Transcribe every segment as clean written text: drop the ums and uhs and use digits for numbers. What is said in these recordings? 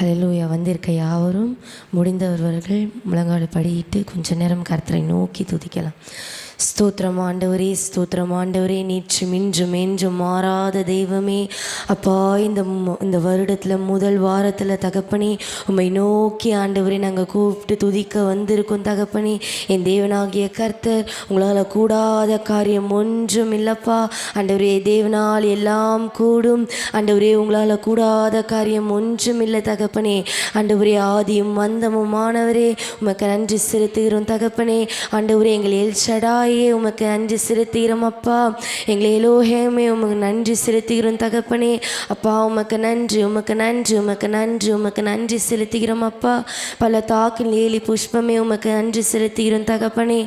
ஹல்லேலூயா. வந்திருக்க யாவரும் முடிந்தவர்கள் முழங்கால் படியிட்டு கொஞ்ச நேரம் கர்த்தரை நோக்கி துதிக்கலாம். ஸ்தோத்திரம் ஆண்டவரே, ஸ்தோத்திரம் ஆண்டவரே, நேற்றும் இன்றும் என்றும் மாறாத தெய்வமே. அப்பா, இந்த வருடத்தில் முதல் வாரத்தில் தகப்பனே உம்மை நோக்கி ஆண்டவரே நாங்கள் கூப்பிட்டு துதிக்க வந்திருக்கோம் தகப்பனே. என் தேவனாகிய கர்த்தர், உங்களால் கூடாத காரியம் ஒன்றும் இல்லைப்பா ஆண்டவரே. தேவனால் எல்லாம் கூடும் ஆண்டவரே, உங்களால் கூடாத காரியம் ஒன்றும் இல்லை தகப்பனே. ஆண்டவரே, ஆதியும் அந்தமும் ஆனவரே உமக்கு நன்றி செலுத்துகிறோம் தகப்பனே. ஆண்டவரே, எங்கள் எல்ஷடாய் உமக்கு நன்றி செலுத்துகிறோம் அப்பா. எங்களை எலோஹேமே உமக்கு நன்றி செலுத்துகிறோம் தகப்பனே. அப்பா, உமக்கு நன்றி, உமக்கு நன்றி, உமக்கு நன்றி, உமக்கு நன்றி செலுத்துகிறோம் அப்பா. பல தாக்கில் ஏலி புஷ்பமே உமக்கு நன்றி செலுத்துகிறோம் தகப்பனே.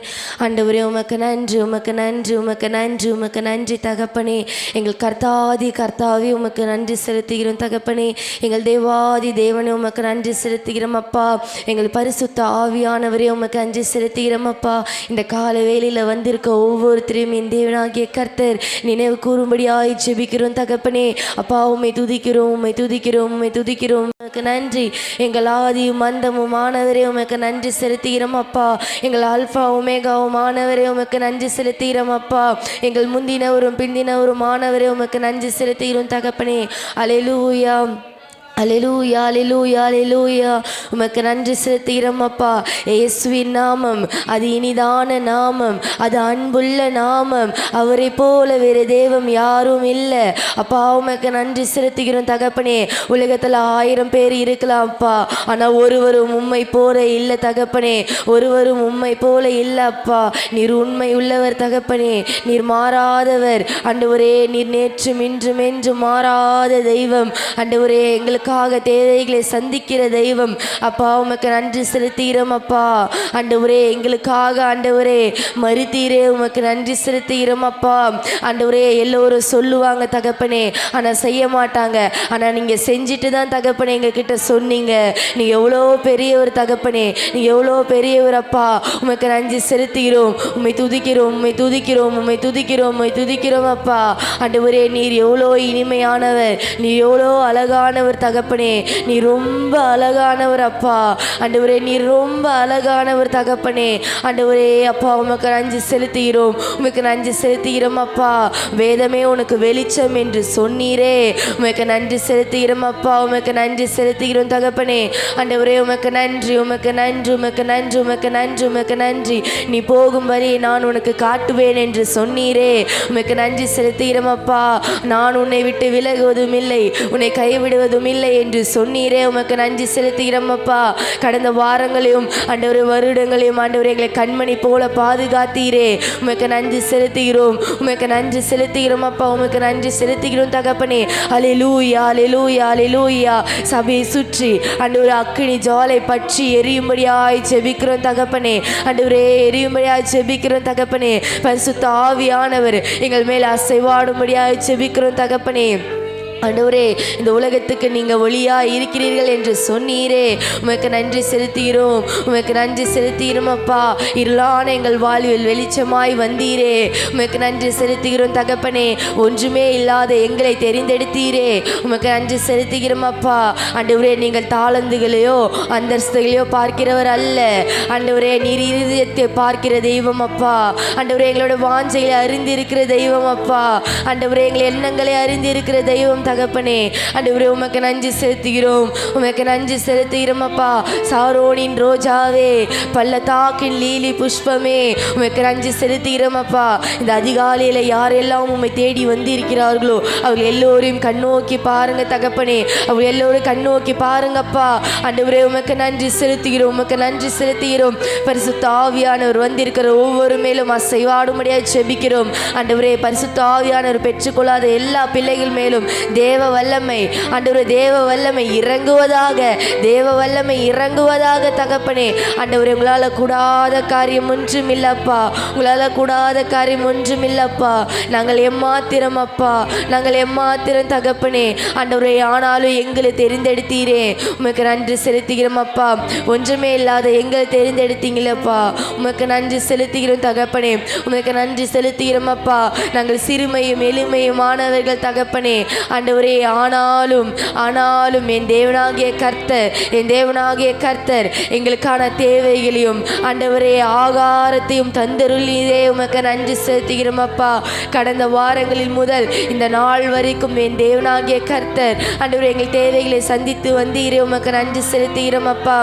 ஆண்டவரே, உமக்கு நன்றி, உமக்கு நன்றி, உமக்கு நன்றி, உமக்கு நன்றி தகப்பனே. எங்கள் கர்த்தாவே உமக்கு நன்றி செலுத்துகிறோம் தகப்பனே. எங்கள் தேவாதி தேவனே உமக்கு நன்றி செலுத்துகிறோம் அப்பா. எங்கள் பரிசுத்த ஆவியானவரே உமக்கு நன்றி செலுத்துகிறோம் அப்பா. இந்த கால வேளையில் வந்திருக்க ஒவ்வொருத்தரையும் என் தேவனாகிய கர்த்தர் நினைவு கூறும்படியாய் ஜெபிக்கிறோம் தகப்பனே. அப்பா, உம்மை துதிக்கிறோம், உம்மை துதிக்கிறோம், உம்மை துதிக்கிறோம். உமக்கு நன்றி. எங்கள் ஆதியும் அந்தமும் ஆனவரே உமக்கு நன்றி செலுத்துகிறோம் அப்பா. எங்கள் ஆல்பா ஒமேகாவும் ஆனவரே உமக்கு நன்றி செலுத்துகிறோம் அப்பா. எங்கள் முந்தினவரும் பிந்தினவரும் ஆனவரே உமக்கு நன்றி செலுத்துகிறோம் தகப்பனே. அல்லேலூயா, அல்லேலூயா, அல்லேலூயா, அல்லேலூயா. உமக்கு நன்றி செலுத்துகிறோம் அப்பா. இயேசுவின் நாமம் அது இனிதான நாமம், அது அன்புள்ள நாமம். அவரை போல வேறு தெய்வம் யாரும் இல்லை அப்பா. உமக்கு நன்றி செலுத்துகிறோம் தகப்பனே. உலகத்தில் 1000 பேர் இருக்கலாம் அப்பா, ஆனால் ஒருவரும் உம்மை போல இல்லை தகப்பனே. ஒருவரும் உம்மை போல இல்லை அப்பா. நீர் உண்மை உள்ளவர் தகப்பனே. நீர் மாறாதவர் ஆண்டவரே. நீர் நேற்றும் இன்றும் என்றும் மாறாத தெய்வம் ஆண்டவரே. எங்களுக்கு தேவைகளை சந்திக்கிற தெய்வம் அப்பா. உமக்கு நன்றி செலுத்துகிறோம் அப்பா. ஆண்டவரே, எங்களுக்காக ஆண்டவரே மரித்தீரே, உமக்கு நன்றி செலுத்துகிறோம் அப்பா. ஆண்டவரே, எல்லோரும் சொல்லுவாங்க தகப்பனே, ஆனால் செய்ய மாட்டாங்க. ஆனால் நீங்கள் செஞ்சுட்டு தான் தகப்பனே எங்ககிட்ட சொன்னீங்க. நீ எவ்வளோ பெரியவர் தகப்பனே, நீ எவ்வளோ பெரியவர் அப்பா. உமக்கு நன்றி செலுத்துகிறோம், உம்மை துதிக்கிறோம், உம்மை துதிக்கிறோம், உம்மை துதிக்கிறோம், உம்மை துதிக்கிறோம் அப்பா. ஆண்டவரே, நீர் எவ்வளோ இனிமையானவர், நீர் எவ்வளோ அழகானவர் தகப்பனே. நீ ரொம்ப அழகானவர் அப்பா. ஆண்டவரே, நீ ரொம்ப அழகானவர் தகப்பனே. ஆண்டவரே அப்பா, உமக்கு நன்றி செலுத்துகிறோம், உமக்கு நன்றி செலுத்துகிறோம் அப்பா. வேதமே உனக்கு வெளிச்சம் என்று சொன்னீரே, உமக்கு நன்றி செலுத்துகிறோம் அப்பா. உமக்கு நன்றி செலுத்துகிறோம் தகப்பனே. ஆண்டவரே, உமக்கு நன்றி, உமக்கு நன்றி, உமக்கு நன்றி, உமக்கு நன்றி, உமக்கு நன்றி. நீ போகும் வழி நான் உனக்கு காட்டுவேன் என்று சொன்னீரே, உமக்கு நன்றி செலுத்துகிறோம் அப்பா. நான் உன்னை விட்டு விலகுவதும் இல்லை, உன்னை கைவிடுவதும் இல்லை என்று சொன்னீரே, உமக்கு நன்றி செலுத்துகிறோம் அப்பா. கடந்த வாரங்களையும் ஆண்டவரே வருடங்களையும் ஆண்டவரே எங்களை கண்மணி போல பாதுகாத்தீரே, உமக்கு நன்றி செலுத்துகிறோம், உமக்கு நன்றி செலுத்துகிறோம் அப்பா. உமக்கு நன்றி செலுத்துகிறோம் தகப்பனே. அல்லேலூயா, அல்லேலூயா, அல்லேலூயா. சபையை சுற்றி ஆண்டவரே அக்கினி ஜுவாலை பற்றி எரியும்படியாய் ஜெபிக்கிறோம் தகப்பனே. ஆண்டவரே, எரியும்படியாய் ஜெபிக்கிறோம் தகப்பனே. பரிசுத்த ஆவியானவர் எங்கள் மேல் அசைவாடும்படியாய் ஜெபிக்கிறோம் தகப்பனே. ஆண்டவரே, இந்த உலகத்துக்கு நீங்கள் ஒளியாக இருக்கிறீர்கள் என்று சொன்னீரே, உமக்கு நன்றி செலுத்துகிறோம், உமக்கு நன்றி செலுத்துகிறோம் அப்பா. இருளான எங்கள் வாழ்வில் வெளிச்சமாய் வந்தீரே, உமக்கு நன்றி செலுத்துகிறோம் தகப்பனே. ஒன்றுமே இல்லாத எங்களை தெரிந்தெடுத்தீரே, உமக்கு நன்றி செலுத்துகிறோம் அப்பா. ஆண்டவரே, நீங்கள் தாளந்துகளையோ அந்தஸ்துகளையோ பார்க்கிறவர் அல்ல ஆண்டவரே. நீர் இருதயத்தை பார்க்கிற தெய்வம் அப்பா. ஆண்டவரே, எங்களோட வாஞ்சைகளை அறிந்திருக்கிற தெய்வம் அப்பா. ஆண்டவரே, எங்கள் எண்ணங்களை அறிந்திருக்கிற தெய்வம் தகப்பனே. ஆண்டவரே, உமக்கு நன்றி செலுத்துகிறோம், உமக்கு நன்றி செலுத்துகிறோம் அப்பா. சாரோனின் ரோஜாவே, பள்ளத்தாக்கின் லீலி புஷ்பமே, உமக்கு நன்றி செலுத்துகிறோம் அப்பா. இந்த அதிகாலையில் யாரெல்லாம் உம்மை தேடி வந்திருக்கிறார்களோ அவங்க எல்லோரையும் கண்ணோக்கி பாருங்க தகப்பனே. அவங்க எல்லோரும் கண்ணோக்கி பாருங்கப்பா. ஆண்டவரே, உமக்கு நன்றி செலுத்துகிறோம், உமக்கு நன்றி செலுத்துகிறோம். பரிசுத்த ஆவியானவர் வந்திருக்கிற ஒவ்வொரு மேலும் அசைவாடும்படியாக ஜெபிக்கிறோம். ஆண்டவரே, பரிசுத்த ஆவியானவர் பெற்றுக்கொள்ளாத எல்லா பிள்ளைகள் மேலும் தேவ வல்லமை ஆண்டவரே, தேவ வல்லமை இறங்குவதாக, தேவ வல்லமை இறங்குவதாக தகப்பனே. ஆண்டவரே, உங்களால் கூடாத காரியம் ஒன்றும் இல்லப்பா, உங்களால் கூடாத காரியம் ஒன்றும் இல்லப்பா. நாங்கள் எம்மாத்திரம் அப்பா, நாங்கள் எம்மாத்திரம் தகப்பனே. ஆண்டவரே, ஆனாலும் எங்களை தெரிந்தெடுத்தீரே, உமக்கு நன்றி செலுத்துகிறோம் அப்பா. ஒன்றுமே இல்லாத எங்களை தெரிந்தெடுத்தீங்களப்பா, உமக்கு நன்றி செலுத்துகிறோம் தகப்பனே. உமக்கு நன்றி செலுத்துகிறோம் அப்பா. நாங்கள் சிறுமையும் எளிமையுமானவர்கள் தகப்பனே. ஆண்டவரே, ஆண்டவரே, ஆனாலும் ஆனாலும் என் தேவனாகிய கர்த்தர் எங்களுக்கான தேவைகளையும் ஆண்டவரே ஆகாரத்தையும் தந்தருளினே. உமக்கு நன்றி செலுத்துகிறோம் அப்பா. கடந்த வாரங்களில் முதல் இந்த நாள் வரைக்கும் என் தேவனாகிய கர்த்தர் ஆண்டவரே எங்கள் தேவைகளை சந்தித்து வந்தீரே. உமக்கு நன்றி செலுத்துகிறோம் அப்பா.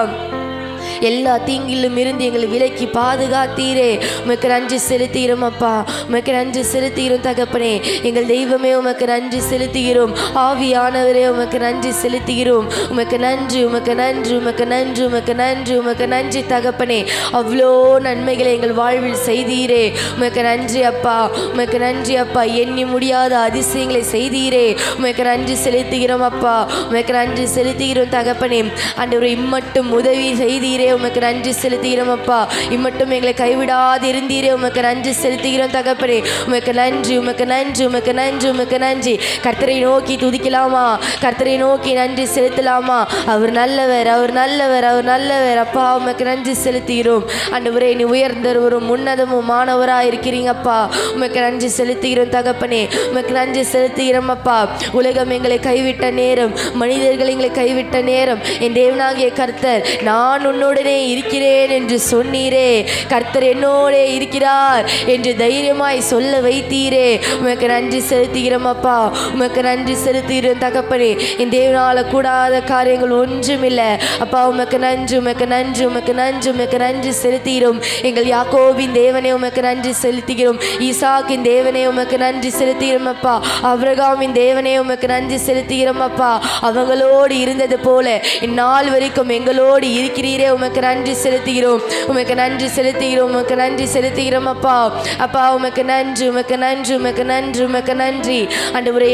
எல்லா தீங்கிலும் இருந்து எங்களை விலக்கி பாதுகாத்தீரே. உமக்கு நன்றி செலுத்துகிறோம் அப்பா. உமக்கு நன்றி செலுத்துகிறோம் தகப்பனே. எங்கள் தெய்வமே உமக்கு நன்றி செலுத்துகிறோம். ஆவியானவரே உமக்கு நன்றி செலுத்துகிறோம். உமக்கு நன்றி, உமக்கு நன்றி, உமக்கு நன்றி, உமக்கு நன்றி, உமக்கு நன்றி தகப்பனே. அவ்வளோ நன்மைகளை எங்கள் வாழ்வில் செய்தீரே. உமக்கு நன்றி அப்பா. உமக்கு நன்றி அப்பா. எண்ணி முடியாத அதிசயங்களை செய்தீரே. உமக்கு நன்றி செலுத்துகிறோம் அப்பா. உமக்கு நன்றி செலுத்துகிறோம் தகப்பனே. ஆண்டவரே, இம்மட்டும் உதவி செய்தீரே. உமக்கு நன்றி செலுத்துகிறோம் அப்பா. இம்மட்டும் எங்களை கைவிடாது இருந்தீரே. உமக்கு நன்றி செலுத்துகிறோம் தகப்பனே. உமக்கு நன்றி, உமக்கு நன்றி, உமக்கு நன்றி, உமக்கு நன்றி. கர்த்தரை நோக்கி துதிக்கலாமா? கர்த்தரை நோக்கி நன்றி செலுத்தலாமா? அவர் நல்லவர், அவர் நல்லவர், அவர் நல்லவர் அப்பா. உமக்கு நன்றி செலுத்துகிறோம் ஆண்டவரே. நீ உயர்ந்தவரும் உன்னதமும் மாணவராக இருக்கிறீங்கப்பா. உமக்கு நன்றி செலுத்துகிறோம் தகப்பனே. உமக்கு நன்றி செலுத்துகிறோம் அப்பா. உலகம் எங்களை கைவிட்ட நேரம், மனிதர்கள் எங்களை கைவிட்ட நேரம், என் தேவனாகிய கர்த்தர் நான் உன்னோடனே இருக்கிறேன் என்று சொன்னீரே. கர்த்தர் என்னோடே இருக்கிறார் என்று தைரியமாய் சொல்ல வைத்தீரே. உமக்கு நன்றி செலுத்துகிறோம் அப்பா. உமக்கு நன்றி செலுத்துகிறோம் தகப்பனே. என் தேவனால கூடாத காரியங்கள் ஒன்றுமில்லை அப்பா. உமக்கு நன்றி, உமக்கு நன்றி, உமக்கு நன்றி, உமக்கு நன்றி செலுத்துகிறோம். எங்கள் யாக்கோபின் தேவனே உமக்கு நன்றி செலுத்துகிறோம். ஈசாக்கின் தேவனே உமக்கு நன்றி செலுத்துகிறோம் அப்பா. ஆபிரகாமின் தேவனே உமக்கு நன்றி செலுத்துகிறோம் அப்பா. அவங்களோடு இருந்தது போல இந்நாள் வரைக்கும் எங்களோடு இருக்கிறீரே. உமக்கு நன்றி செலுத்துகிறோம். உமக்கு நன்றி செலுத்துகிறோம். உமக்கு நன்றி செலுத்துகிறோம் அப்பா. அப்பா உமக்கு நன்றி, உமக்கு நன்றி, உமக்கு நன்றி, உமக்கு நன்றி. ஆண்டவரே,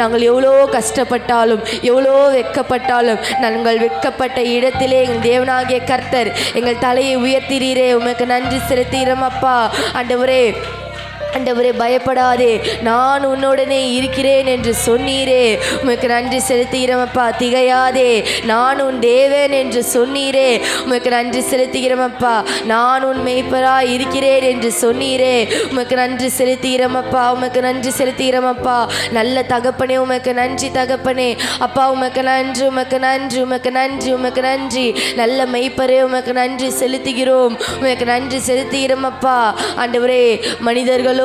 நாங்கள் எவ்வளோ கஷ்டப்பட்டாலும் எவ்வளோ வெட்கப்பட்டாலும் நாங்கள் வெட்கப்பட்ட இடத்திலே எங்கள் தேவனாகிய கர்த்தர் எங்கள் தலையை உயர்த்திறீரே. உமக்கு நன்றி செலுத்துகிறோம் அப்பா. ஆண்டவரே, ஆண்டவரே, பயப்படாதே, நான் உன்னுடனே இருக்கிறேன் என்று சொன்னீரே. உமக்கு நன்றி செலுத்துகிறோம் அப்பா. திகையாதே, நான் உன் தேவன் என்று சொன்னீரே. உமக்கு நன்றி செலுத்துகிறோம் அப்பா. நான் உன் மேய்ப்பராய் இருக்கிறேன் என்று சொன்னீரே. உமக்கு நன்றி செலுத்துகிறோம் அப்பா. உமக்கு நன்றி செலுத்துகிறோம் அப்பா. நல்ல தகப்பனே, உமக்கு நன்றி தகப்பனே அப்பா. உமக்கு நன்றி, உமக்கு நன்றி, உமக்கு நன்றி, உமக்கு நன்றி. நல்ல மெய்ப்பரே, உமக்கு நன்றி செலுத்துகிறோம். உமக்கு நன்றி செலுத்துகிறோம் அப்பா. ஆண்டவரே, மனிதர்கள்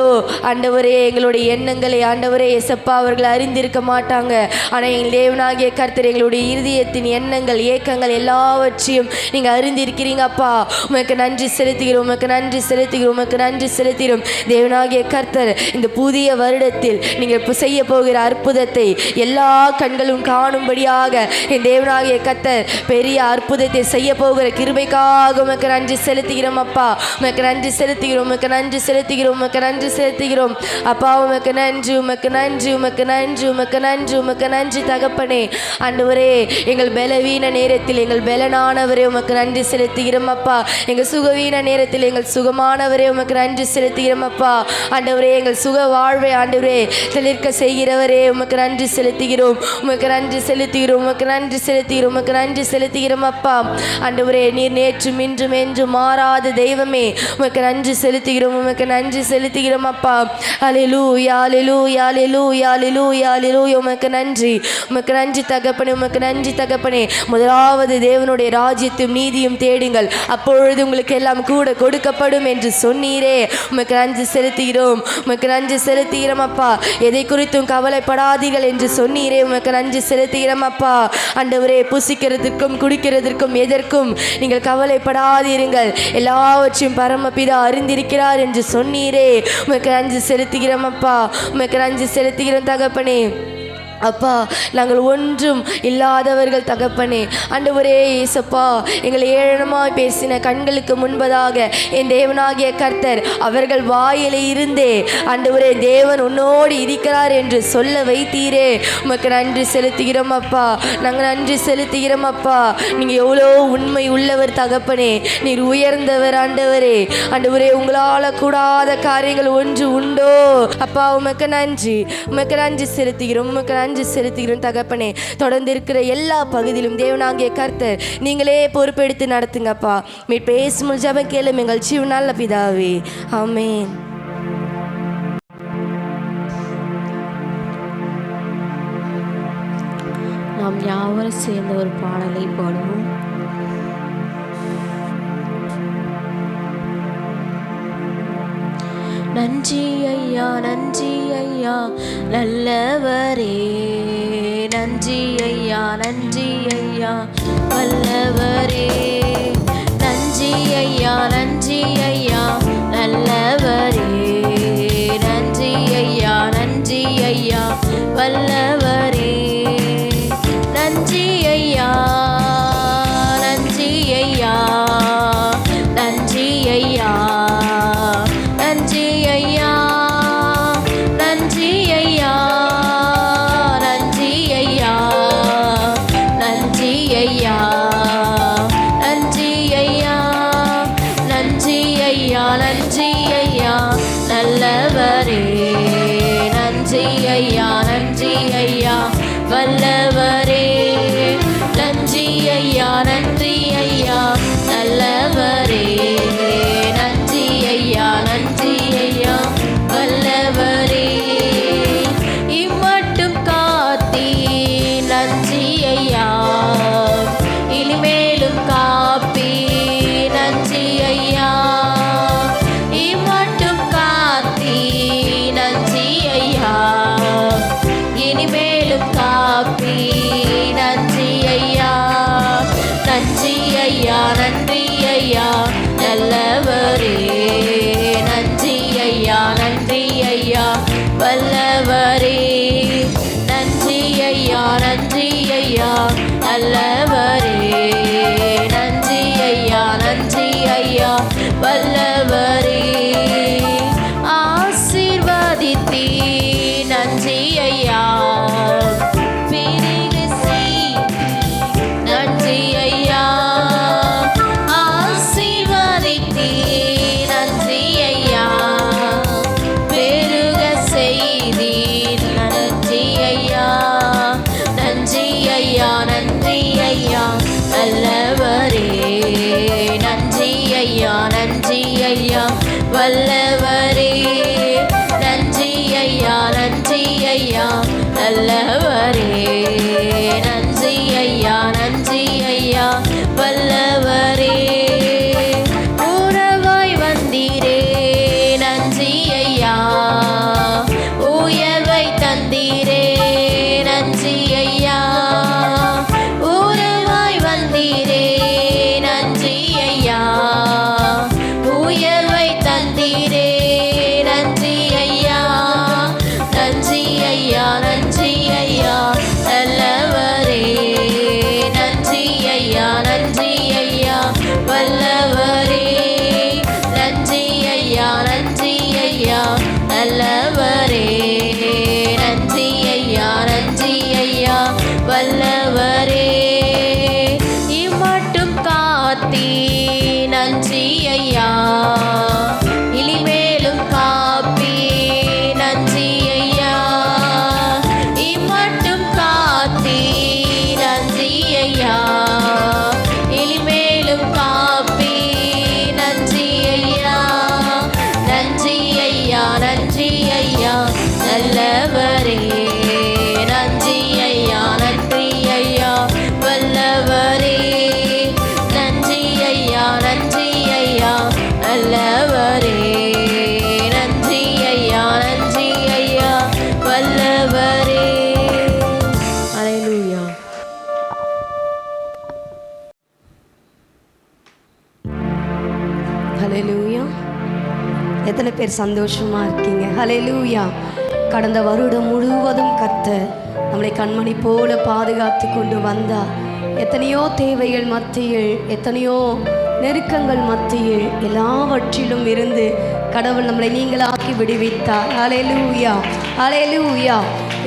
ஆண்டவரே எங்களுடைய எண்ணங்களை ஆண்டவரே எசப்பா அவர்கள் அறிந்திருக்க மாட்டாங்க. ஆனால் எங்கள் தேவனாகிய கர்த்தர் எங்களுடைய இருதயத்தின் எண்ணங்கள், ஏக்கங்கள் எல்லாவற்றையும் நீங்கள் அறிந்திருக்கிறீங்க அப்பா. உமக்கு நன்றி செலுத்துகிறோம். உமக்கு நன்றி செலுத்துகிறோம். உமக்கு நன்றி செலுத்துகிறோம். தேவனாகிய கர்த்தர் இந்த புதிய வருடத்தில் நீங்கள் செய்ய போகிற அற்புதத்தை எல்லா கண்களும் காணும்படியாக என் தேவனாகிய கர்த்தர் பெரிய அற்புதத்தை செய்ய போகிற கிருபைக்காக உமக்கு நன்றி செலுத்துகிறோம் அப்பா. உமக்கு நன்றி செலுத்துகிறோம். உமக்கு நன்றி செலுத்துகிறோம். உமக்கு நன்றி செலுத்துகிறோம் அப்பா. உமக்கு நன்றி, உமக்கு நன்றி, உமக்கு நன்றி, உமக்கு நன்றி, உமக்கு நன்றி தகப்பனே. ஆண்டவரே, எங்கள் பலவீன நேரத்தில் எங்கள் பலனானவரே உமக்கு நன்றி செலுத்துகிறோம் அப்பா. எங்கள் சுகவீன நேரத்தில் எங்கள் சுகமானவரே உமக்கு நன்றி செலுத்துகிறோம் அப்பா. ஆண்டவரே, எங்கள் சுக வாழ்வை ஆண்டவரே தெளிர்க்க செய்கிறவரே உமக்கு நன்றி செலுத்துகிறோம். உமக்கு நன்றி செலுத்துகிறோம். உமக்கு நன்றி செலுத்துகிறோம். உமக்கு நன்றி செலுத்துகிறோம் அப்பா. ஆண்டவரே, நீர் நேற்றும் இன்றும் என்றும் மாறாத தெய்வமே உமக்கு நன்றி செலுத்துகிறோம். உமக்கு நன்றி செலுத்துகிறோம் அப்பா. அல்லேலூயா, அல்லேலூயா, அல்லேலூயா, அல்லேலூயா, அல்லேலூயா. உமக்கு நன்றி, உமக்கு நன்றி தகப்பனே. உமக்கு நன்றி தகப்பனே. முதலாவது தேவனுடைய ராஜ்யத்தையும் நீதியும் தேடுங்கள், அப்பொழுது உங்களுக்கு எல்லாம் கூட கொடுக்கப்படும் என்று சொன்னீரே. உமக்கு நன்றி செலுத்துகிறோம். உமக்கு நன்றி செலுத்துகிறோம் அப்பா. எதை குறித்தும் கவலைப்படாதீர்கள் என்று சொன்னீரே. உமக்கு நன்றி செலுத்துகிறோம் அப்பா. ஆண்டவரே, புசிக்கிறதுக்கும் குடிக்கிறதுக்கும் எதற்கும் நீங்கள் கவலைப்படாதீர்கள், எல்லாவற்றையும் பரமபிதா அறிந்திருக்கிறார் என்று சொன்னீரே. உமக்கு நன்றி செலுத்துகிறோம் அப்பா. உமக்கு நன்றி செலுத்துகிறோம் தகப்பனே. அப்பா, நாங்கள் ஒன்றும் இல்லாதவர்கள் தகப்பனே. ஆண்டவரே இயேசப்பா, எங்களை ஏளனமாய் பேசின கண்களுக்கு முன்பதாக என் தேவனாகிய கர்த்தர் அவர்கள் வாயிலே இருந்தே ஆண்டவரே தேவன் உன்னோடு இருக்கிறார் என்று சொல்ல வைத்தீரே. உமக்கு நன்றி செலுத்துகிறோம் அப்பா. நாங்கள் நன்றி செலுத்துகிறோம் அப்பா. நீங்கள் எவ்வளோ உண்மை உள்ளவர் தகப்பனே. நீர் உயர்ந்தவர் ஆண்டவரே. ஆண்டவரே, உங்களால் கூடாத காரியங்கள் ஒன்று உண்டோ அப்பா. உமக்கு நன்றி, உமக்கு நன்றி செலுத்துகிறோம். உமக்கு நன்றி செலுத்துகிறோம் தகப்பனே. தொடர்ந்து இருக்கிற எல்லா பகுதியிலும் தேவனாகிய கர்த்தர் நீங்களே பொறுப்பெடுத்து நடத்துங்கப்பா. பேசும் ஜெபம் கேளும் எங்கள் ஜீவனால பிதாவே, ஆமென். நாம் யாவரும் சேர்ந்த ஒரு பாடலை பாடுவோம். நன்றி ஐயா நன்றி ஐயா நல்லவரே, நன்றி ஐயா நன்றி ஐயா வல்லவரே, நன்றி ஐயா நன்றி ஐயா நல்லவரே, நன்றி ஐயா நன்றி ஐயா வல்லவரே, நன்றி ஐயா நன்றி ஐயா நன்றி ஐயா நன்றி ஐயா நன்றி ஐயா நன்றி ஐயா நன்றி ஐயா நன்றி ஐயா நன்றி ஐயா நன்றி ஐயா நல்லவரே, நன்றி ஐயா நன்றி ஐயா வல்லவரே, நன்றி ஐயா நன்றி ஐயா நல்லவரே, நன்றி ஐயா நன்றி ஐயா வல்லவரே, இம்மட்டும் காத்தீ நன்றி ஐயா, இனிமேலும் காப்பி நன்றி ஐயா, இம்மட்டும் காத்தீ நன்றி ஐயா, இனிமேலும் காப்பி நன்றி ஐயா, நன்றி ஐயா நன்றி ஐயா நல்லவரே, நன்றி ஐயா நன்றி ஐயா வல்லவரே, நன்றி ஐயா நன்றி ஐயா நல்லவரே, நன்றி ஐயா நன்றி ஐயா வல்லவரே, ஆசீர்வதித்தீ நன்றி ஐயா, பெருக செய்தீ நன்றி ஐயா, ஆசீர்வதித்தீ நன்றி ஐயா, பெருக செய்தீ நன்றி ஐயா, நன்றி ஐயா நன்றி ஐயா நல்லவரே, நன்றி ஐயா நன்றி ஐயா வல்லவரே, நன்றி ஐயா நன்றி ஐயா நல்லவரே, நன்றி ஐயா நன்றி ஐயா வல்லவரே, உறவாய் வந்தீரே நன்றி ஐயா, உயர்வை தந்தீரே நன்றி ஐயா, உறவாய் வந்தீரே நன்றி ஐயா, உயர்வை தந்தீரே நன்றி ஐயா, நன்றி ஐயா நன்றி ஐயா நல்லவரே, நன்றி ஐயா நன்றி ஐயா வல்லவரே, நன்றி ஐயா நன்றி ஐயா நல்லவரே, நன்றி ஐயா நன்றி ஐயா வல்லவரே, இம்மட்டும் காத்தீ நன்றி ஐயா, இனிமேலும் காப்பி நன்றி ஐயா, இம்மட்டும் காத்தீ நன்றி ஐயா, இனிமேலும் காப்பி நன்றி ஐயா, நன்றி ஐயா நன்றி ஐயா நல்லவரே, நன்றி ஐயா நன்றி ஐயா வல்லவரே, நன்றி ஐயா நன்றி ஐயா நல்லவரே, நன்றி ஐயா நன்றி ஐயா வல்லவரே. அல்லேலூயா. ஹல்லேலூயா. எத்தனை பேர் சந்தோஷமா இருக்கீங்க? ஹல்லேலூயா. கடந்த வருடம் முழுவதும் கர்த்தர் நம்மளை கண்மணி போல பாதுகாத்து கொண்டு வந்தார். எத்தனையோ தேவைகள் மத்தியில், எத்தனையோ நெருக்கங்கள் மத்தியில், எல்லாவற்றிலும் இருந்து கடவுள் நம்மளை நீங்களாக்கி விடுவித்தார். ஹல்லேலூயா, ஹல்லேலூயா.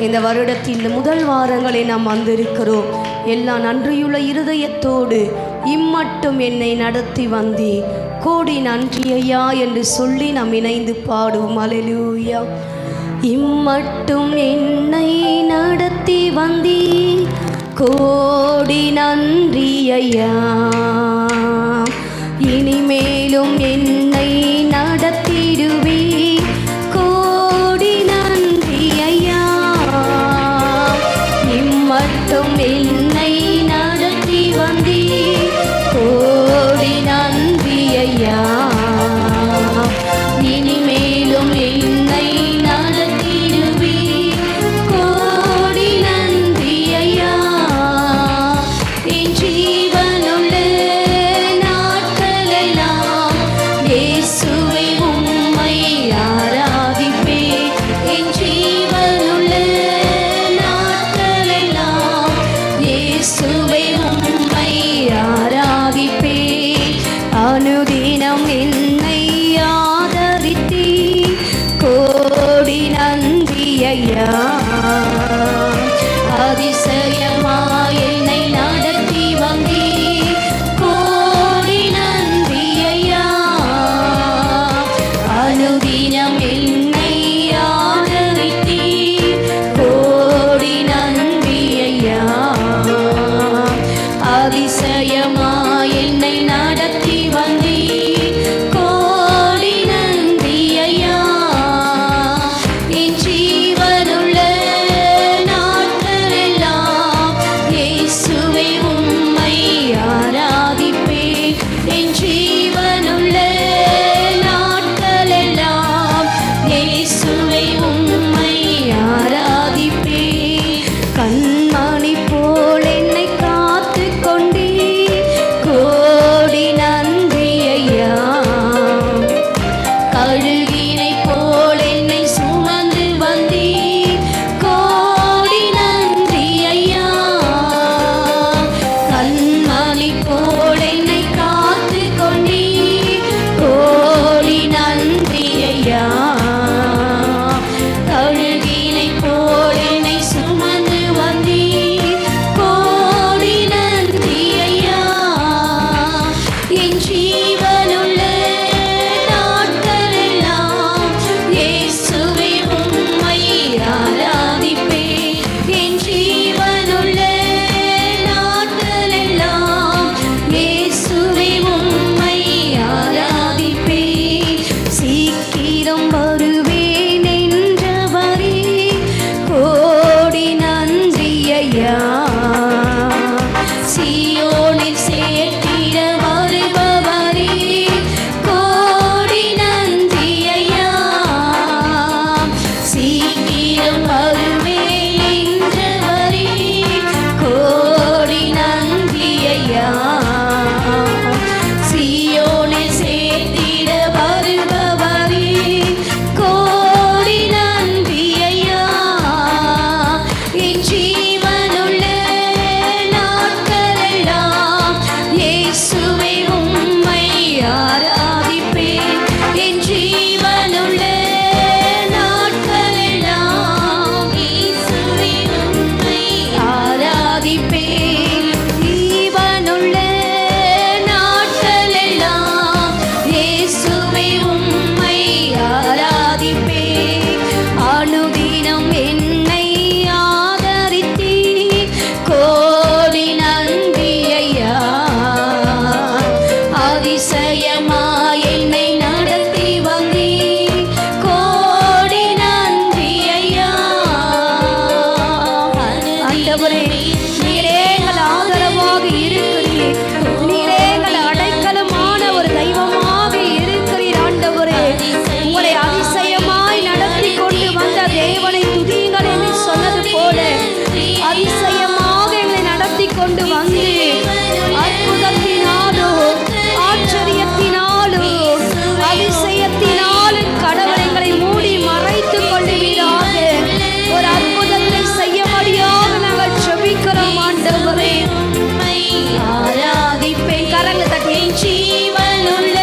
இந்த வருடத்தின் இந்த முதல் வாரங்களை நாம் வந்திருக்கிறோம். எல்லா நன்றியுள்ள இருதயத்தோடு இம்மட்டும் என்னை நடத்தி வந்தி கோடி நன்றி ஐயா என்று சொல்லி நாம் இணைந்து பாடுவோம். ஹல்லேலூயா. இம்மட்டும் என்னை நடத்தி வந்தி கோடி நன்றி ஐயா, இனிமேலும் என்னை நடத்திடுவே கோடி நன்றி ஐயா, இம்மட்டும் ஐயா. அதிசயமாய் என்னை நடத்தி வந்தீர், கோடி நன்றி ஐயா. அனுதினம் என்னை ஆதரித்தீர், கோடி நன்றி ஐயா. அதிசயமாய் என்னை நடத்தி வந்தீர், கோடி நன்றி ஐயா. என் ஜீவனுள்ள நாட்களெல்லாம் இயேசுவே உம்மை ஆராதிப்பேன். என் ஜீவனுள்ள நாட்களெல்லாம் இயேசுவே உம்மை ஆராதிப்பேன். கண்மணி போல் என்னை காத்து கொண்டீர், கோடி நன்றி ஐயா. கழுகினை போல் என்னை சுமந்து வந்தீர், கோடி நன்றி ஐயா. கண்மணி போல் என்னை காத்து கொண்டீர், கோடி நன்றி ஐயா. கழுகினை போல் என்னை சுமந்து வந்தீர், கோடி நன்றி ஐயா. என் ஜீவனுள்ள நாட்களெல்லாம் இயேசுவே உம்மை ஆராதிப்பேன். என் ஜீவனுள்ள நாட்களெல்லாம் இயேசுவே உம்மை ஆராதிப்பேன். சீக்கிரம் வருவேன் என்றவரே, கோடி நன்றி ஐயா. சீயோனில் சேர்த்திட வருபவரே, கோடி நன்றி ஐயா. சீக்கிரம் வருவேன் என்றவரே, கோடி நன்றி ஐயா. சீயோனில் சேர்த்திட வருபவரே, கோடி நன்றி ஐயா. என் ஜீவனுள்ள நாட்களெல்லாம் இயேசுவே உம்மை ஆராதிப்பேன். என் ஜீவனுள்ள நாட்களெல்லாம் இயேசுவே உம்மை ஆராதிப்பேன். ஜீவனுள்ள நாட்களெல்லாம் இயேசுவே உம்மை ஆராதிப்பேன். அனுதினம் என்னை ஆதரித்தீர், கோடி நன்றி ஐயா. அதிசயமாய் என்னை நடத்தி வந்தீர், கோடி நன்றி ஐயா. ஆண்டவரே, நீரே எங்கள் ஆதரவாக இருக்கிறீர். நீரே எங்கள் அடைக்கலமான ஒரு தெய்வமாக இருக்கிறீர். ஆண்டவரே, உங்களை அதிசயமாய் நடத்தி கொண்டு வந்த தேவனை துதியுங்கள் என்று சொன்னது போல அதிசயமாக எங்களை நடத்தி கொண்டு வந்து அற்புதத்தினாலோ ஆச்சரியத்தினாலோ அதிசயத்தினாலும் கடவுள் எங்களை மூடி மறைத்துக் கொள்ளுவீராக. ஒரு அற்புதத்தை செய்யும்படியாக நாங்கள் ஜெபிக்கிறோம் ஆண்டவரே. உம்மை ஆராதிப்பேன். கரங்களை தட்டி ஜீவனுள்ள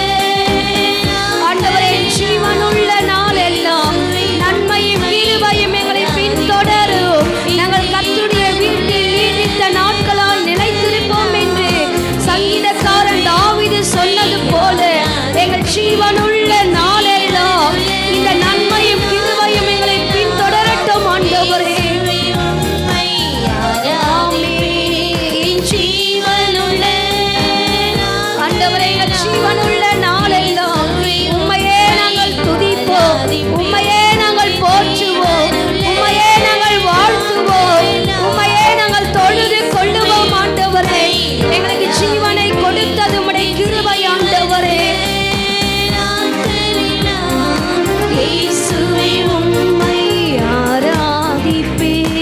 ஆண்டவரே, ஜீவனுள்ள நாளெல்லாம் நன்மையும் கிருபையும் எங்களை பின்தொடரும். நாங்கள் கர்த்தருடைய வீட்டில் நீடித்த நாட்களால் நிலைத்திருப்போம் என்று சங்கீதக்காரன் தாவீது சொன்னது போல எங்கள் ஜீவனுள்ள நாளெல்லாம் இந்த நன்மையும் கிருபையும் எங்களை பின்தொடரட்டும் ஆண்டவரே. உம்மை ஆராதிப்பேன். என் ஜீவனுள்ள ஆண்டவரே, எங்கள் ஜீவனுள்ள நாளெல்லாம் உம்மையே நாங்கள் துதிப்போம், உம்மையே நாங்கள் போற்றுவோம், உம்மையே நாங்கள் வாழ்த்துவோம், உம்மையே நாங்கள் தொழுது கொள்ளுவோம் ஆண்டவரே. எங்களுக்கு ஜீவனை கொடுத்தது உம்முடைய கிருபை ஆண்டவரே. இயேசுவே உம்மை ஆராதிப்பேன்.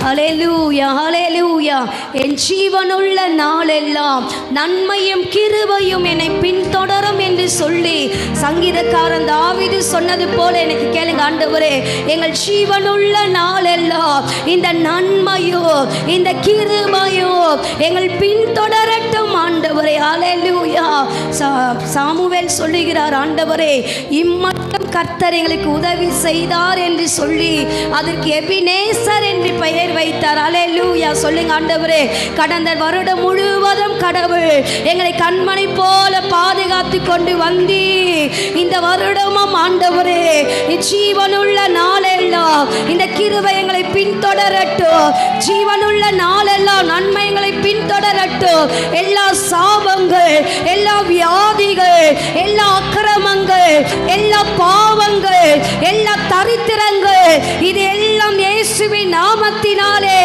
ஹல்லேலூயா, ஹல்லேலூயா. என் ஜீவனுள்ள நாளெல்லாம் நன்மையும் கிருபையும் என்னை பின்தொடரும் என்று சொல்லி சங்கீதக்காரன் தாவீது சொன்னது போல எனக்கு கேளுங்க ஆண்டவரே. எங்கள் ஜீவனுள்ள நாளெல்லாம் இந்த நன்மையோ இந்த கிருபையோ எங்கள் பின்தொடரட்டும் ஆண்டவரே. ஆண்டவரே. ஹல்லேலூயா. சாமுவேல் சொல்லுகிறார், ஆண்டவரே இம்மட்டும் கர்த்தர் எங்களுக்கு உதவி செய்தார் என்று சொல்லி அதற்கு எபினேசர் என்று பெயர் வைத்தார். ஹல்லேலூயா. சொல்லுங்க ஆண்டவரே, கடந்த வருடம் முழுவதும் கடவுள் எங்களை கண்மணி போல பாதுகாத்து கொண்டு வந்தி இந்த வருடமும் ஆண்டவரே ஜீவனுள்ள நாளெல்லாம் இந்த கிருபை எங்களை பின்தொடரட்டும். ஜீவனுள்ள நாளெல்லாம் நன்மை எங்களை பின்தொடரட்டும். எல்லா சாபங்கள், எல்லா வியாதிகள், எல்லா அக்கிரமங்கள், எல்லா பாவங்கள், எல்லா தரித்திரங்கள் இது எல்லாம் இயேசுவின் நாமத்தினாலே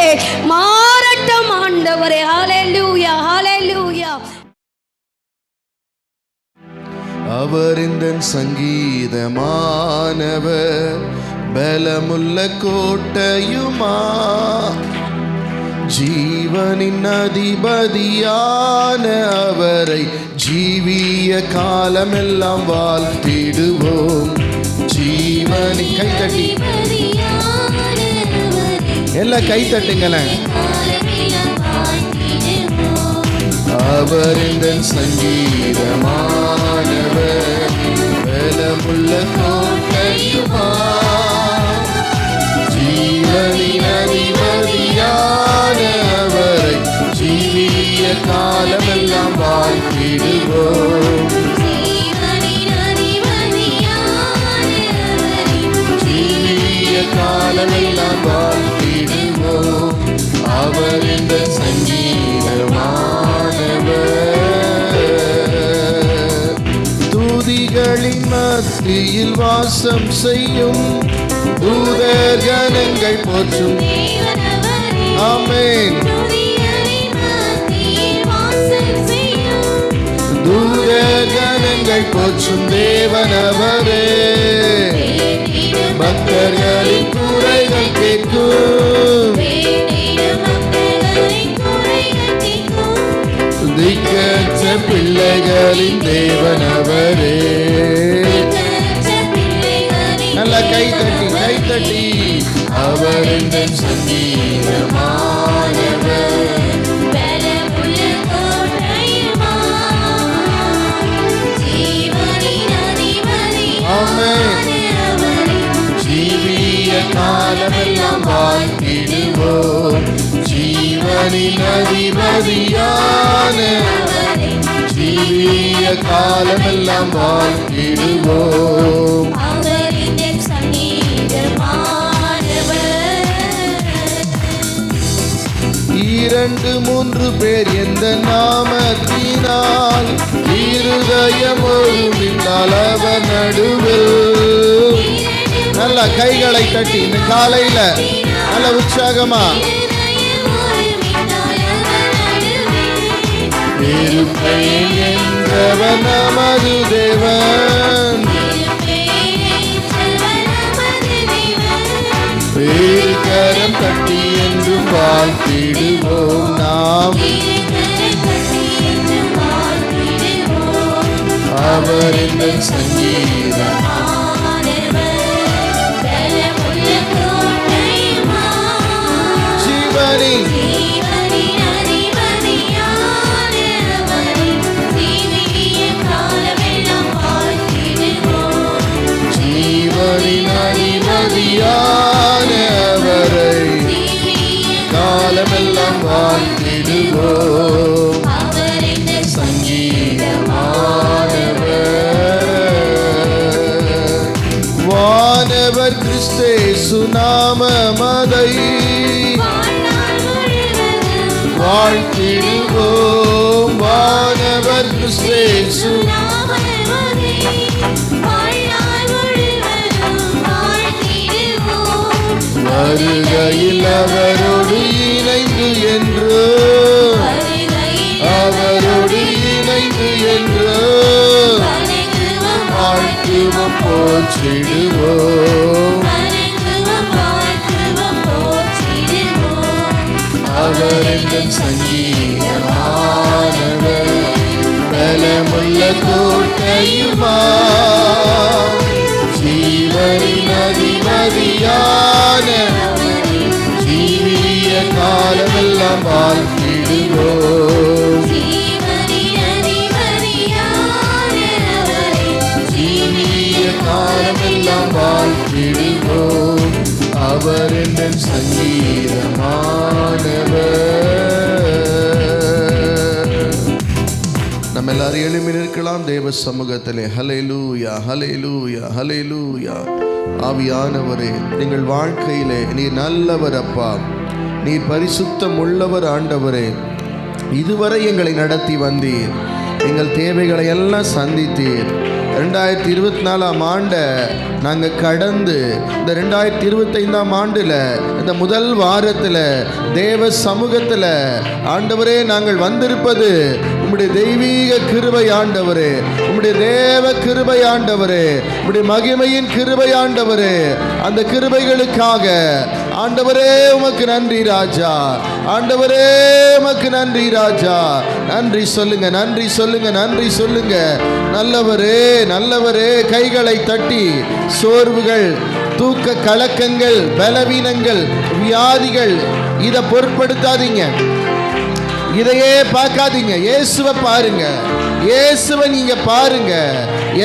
மாறட்டும் ஆண்டவரே. ஹல்லேலூயா, ஹல்லேலூயா. அவர் இந்த சங்கீதமானவர், பலமுள்ள கோட்டையுமா, ஜீவனின் அதிபதியான அவரை ஜீவிய காலமெல்லாம் வாழ்த்திடுவோம். ஜீவனின் கைத்தட்டி எல்லாம் கைத்தட்டுங்களேன். அவர் இந்த சங்கீதமானவர், பலமுள்ள கோட்டையுமா, ஜீவனின் அதிபதியான அவரை ஜீவிய காலமெல்லாம் வாழ்த்திடுவோம். ஜீவிய காலமெல்லாம் வாழ்த்திடுவோம். அவர் இந்த சங்கீதமானவர், துதிகளின் மத்தியில் வாசம் செய்யும் தூதர் கணங்கள் போற்றும். ஆமென். தூதர் கணங்கள் போற்றும் தேவனவரே, பக்தர்களின் குறைகள் கேட்கும். திக்கற்ற பிள்ளைகளின் தேவனவரே. நல்ல கைத்தட்டி கைத்தட்டி. அவர் இந்த சங்கீதமானவர், ஜீவிய காலமெல்லாம் வாழ்த்திடுவோம். ஜீவனின் அதிபதியான ஜீவிய காலமெல்லாம் வாழ்த்திடுவோம். இரண்டு மூன்று பேர் எந்த நாமத்தினால் இருதயம் ஒருமித்தால் அவர் நடுவில். நல்ல கைகளை தட்டி இந்த காலையில நல்ல உற்சாகமா இருப்பேன் என்றவன் நமது தேவன், பேர்கரம் தட்டி என்றும் வாழ்த்திடுவோம் நாம். அவர் இந்த சங்கீதம் ஜீவனின் அதிபதியான அவரை காலமெல்லாம் வாழ்த்திடுவோம். சங்கீதமானவர், வானவர் கிறிஸ்தேசு நாமமதை வாழ்த்திடுவோம். வானவர் கிறிஸ்தேசு வருகையில் அவரோடு இணைந்து என்று, அவரோடு இணைந்து என்று வாழ்த்துவோம் போற்றிடுவோம். அவர் எங்கள் சங்கீதமானவர், பலமுள்ள கோட்டையுமா, ஜீவனின் அதிபதியான ஜீவிய காலமெல்லாம் வாழ்த்திடுவோம். நம்ம எல்லாரும் எழுப்பி நிற்கலாம் தேவ சமூகத்திலே. ஹல்லேலூயா, ஹல்லேலூயா, ஹல்லேலூயா. ஆவியானவரே, எங்கள் வாழ்க்கையிலே நீர் நல்லவர் அப்பா, நீர் பரிசுத்தம் உள்ளவர் ஆண்டவரே. இதுவரை எங்களை நடத்தி வந்தீர், எங்கள் தேவைகளை எல்லாம் சந்தித்தீர். 2024ஆம் ஆண்டை நாங்கள் கடந்து இந்த 2025ஆம் ஆண்டில் இந்த முதல் வாரத்தில் தேவ சமூகத்தில் ஆண்டவரே நாங்கள் வந்திருப்பது உம்முடைய தெய்வீக கிருபை ஆண்டவரே, உம்முடைய தேவ கிருபை ஆண்டவரே, உம்முடைய மகிமையின் கிருபை ஆண்டவரே. அந்த கிருபைகளுக்காக ஆண்டவரே உமக்கு நன்றி ராஜா, ஆண்டவரே உமக்கு நன்றி ராஜா. நன்றி சொல்லுங்க, நன்றி சொல்லுங்க, நன்றி சொல்லுங்க. நல்லவரே, நல்லவரே. கைகளை தட்டி சோர்வுகள், தூக்க கலக்கங்கள், பலவீனங்கள், வியாதிகள் இதை பொருட்படுத்தாதீங்க, இதையே பார்க்காதீங்க. இயேசுவை பாருங்க, இயேசுவை நீங்க பாருங்க.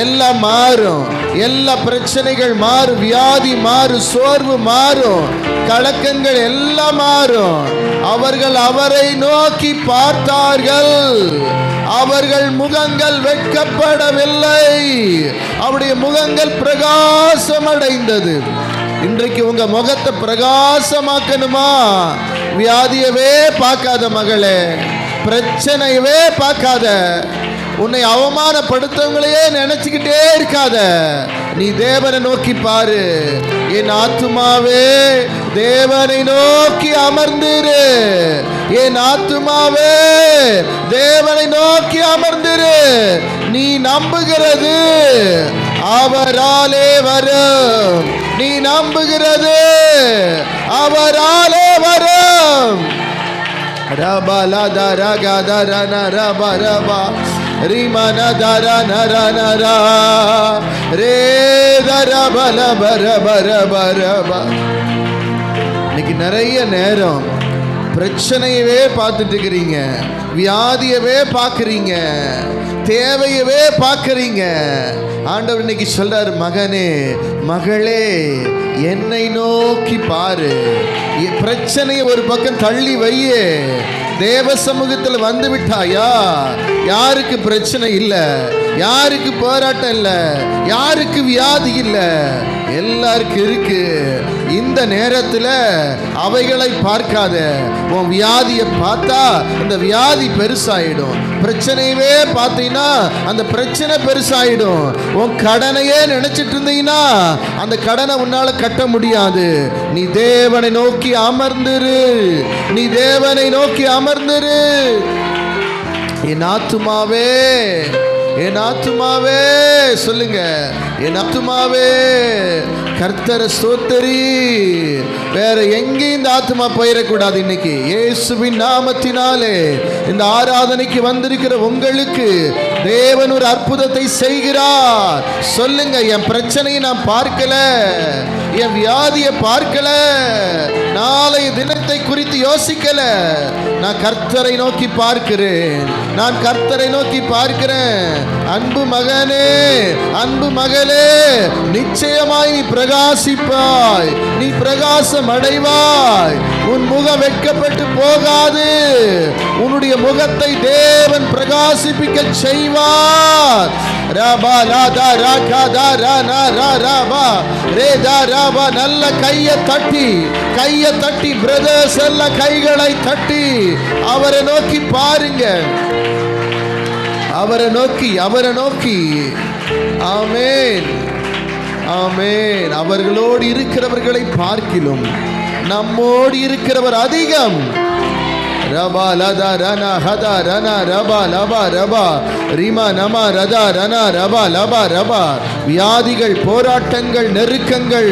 எல்லாம் மாறும், எல்லா பிரச்சனைகள் மாறும், வியாதி மாறும், சோர்வு மாறும், கலக்கங்கள் எல்லாம் மாறும். அவர்கள் அவரை நோக்கி பார்த்தார்கள், அவர்கள் முகங்கள் வெட்கப்படவில்லை, அவருடைய முகங்கள் பிரகாசம் அடைந்தது. இன்றைக்கு உங்க முகத்தை பிரகாசமாக்கணுமா? வியாதியவே பார்க்காத மகளே, பிரச்சனையவே பார்க்காத, உன்னை அவமானப்படுத்தவங்களையே நினைச்சுக்கிட்டே இருக்காத. நீ தேவனை நோக்கி பாரு. என் ஆத்துமாவே தேவனை நோக்கி அமர்ந்திரு, என் ஆத்துமாவே தேவனை நோக்கி அமர்ந்திரு. நீ நம்புகிறது அவராலே வரும், நீ நம்புகிறது அவராலே வரும். ரபலா தரகா தரன ரப ரபா ரிமன தரன ரனரா ரே தரபல பர பர பரபா. இன்னைக்கு நிறைய நேரம் பிரச்சனையவே பார்த்துட்டு இருக்கிறீங்க, வியாதியவே பார்க்குறீங்க, தேவையவே பார்க்குறீங்க. ஆண்டவர் இன்னைக்கு சொல்றாரு, மகனே மகளே என்னை நோக்கி பாரு. பிரச்சனையை ஒரு பக்கம் தள்ளி வையே, தேவ சமூகத்தில் வந்து விட்டாயா? யாருக்கு பிரச்சனை இல்லை, யாருக்கு போராட்டம் இல்லை, யாருக்கு வியாதி இல்லை? எல்லாருக்கும் இருக்கு. இந்த நேரத்தில் அவைகளை பார்க்காத, உன் வியாதியை பார்த்தா அந்த வியாதி பெருசாயிடும். பிரச்சனையவே பார்த்தீங்கன்னா அந்த பிரச்சனை பெருசாயிடும். உன் கடனையே நினைச்சிட்டு இருந்தீங்கன்னா அந்த கடனை உன்னால கட்ட முடியாது. நீ தேவனை நோக்கி அமர்ந்திரு, நீ தேவனை நோக்கி அமர்ந்திரு. என் ஆத்துமாவே, என் ஆத்துமாவே சொல்லுங்க, என் ஆத்துமாவே கர்த்தரை ஸ்தோத்திரி. வேற எங்கேயும் இந்த ஆத்மா போயிடக்கூடாது. இன்னைக்கு இயேசுவின் நாமத்தினாலே இந்த ஆராதனைக்கு வந்திருக்கிற உங்களுக்கு தேவன் ஒரு அற்புதத்தை செய்கிறார். சொல்லுங்க, என் பிரச்சனையை நான் பார்க்கல, என் வியாதியை பார்க்கல, நாளைய தினத்தை குறித்து யோசிக்கல, நான் கர்த்தரை நோக்கி பார்க்கிறேன், நான் கர்த்தரை நோக்கி பார்க்கிறேன். அன்பு மகனே, அன்பு மகளே, நிச்சயமாய் நீ பிரகாசிப்பாய், நீ பிரகாசம் அடைவாய். உன் முகம் வெட்கப்பட்டு போகாது, உன்னுடைய முகத்தை தேவன் பிரகாசிப்பிக்க செய்வார். ரபா லாதா ராகா ரானா ரபா ரேதா ரபா. நல்ல கையை தட்டி, கையை தட்டி பிரதர்ஸ், நல்ல கைகளை தட்டி அவரை நோக்கி பாருங்க, அவரை நோக்கி, அவரை நோக்கி. ஆமென், ஆமென். அவர்களோடு இருக்கிறவர்களை பார்க்கிலும் நம்மோடு இருக்கிறவர் அதிகம். ரபா லதா ரனா ஹதா ரனா ரபா லபா ரபா ரிமா நமா ரதா ரனா ரபா லபா ரபா. வியாதிகள், போராட்டங்கள், நெருக்கங்கள்,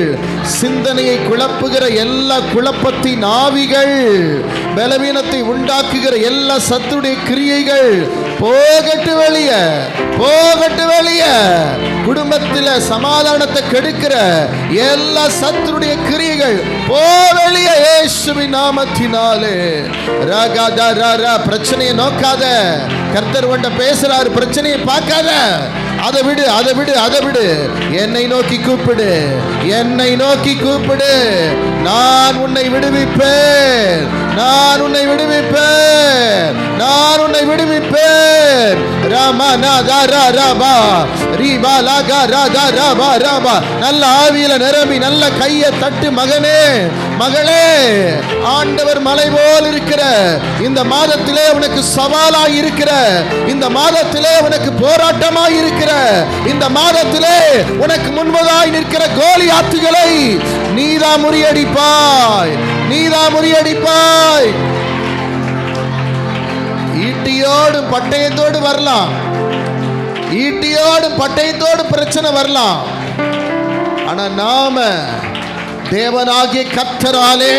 சிந்தனையை குழப்புகிற எல்லா குழப்பத்தின் ஆவிகள், பலவீனத்தை உண்டாக்குகிற எல்லா சத்துடைய கிரியைகள் போகட்டு வெளிய, போகட்டு வெளிய. குடும்பத்தில் சமாதானத்தை கெடுக்கிற எல்லா சத்துடைய கிரியைகள் போ வெளிய, இயேசுவின் நாமத்தினாலே. ரகா ரா. பிரச்சனையை நோக்காத, கர்த்தர் உன்கிட்ட பேசுறாரு. பிரச்சனையை பார்க்காத, அதை விடு, அதை விடு, அதை விடு. என்னை நோக்கி கூப்பிடு, என்னை நோக்கி கூப்பிடு. நான் உன்னை விடுவிப்பேன், நான் உன்னை விடுவிப்பேன், நான் உன்னை விடுவிப்பேன். நல்ல ஆவியில நிரம்பி நல்ல கையை தட்டு மகனே மகளே. ஆண்டவர் மலை போல் இருக்கிற இந்த மாதத்திலே உனக்கு சவாலாய் இருக்கிற, இந்த மாதத்திலே உனக்கு போராட்டமாய் இருக்கிற, இந்த மாதத்திலே உனக்கு முன்பதாய் நிற்கிற கோலியாத்துகளை நீதான் முறியடிப்பாய், நீதான் முறியடிப்பாய். ஈட்டியோடு பட்டயத்தோடு வரலாம், ஈட்டியோடு பட்டயத்தோடு பிரச்சனை வரலாம். ஆனா நாம தேவனாகிய கர்த்தராலே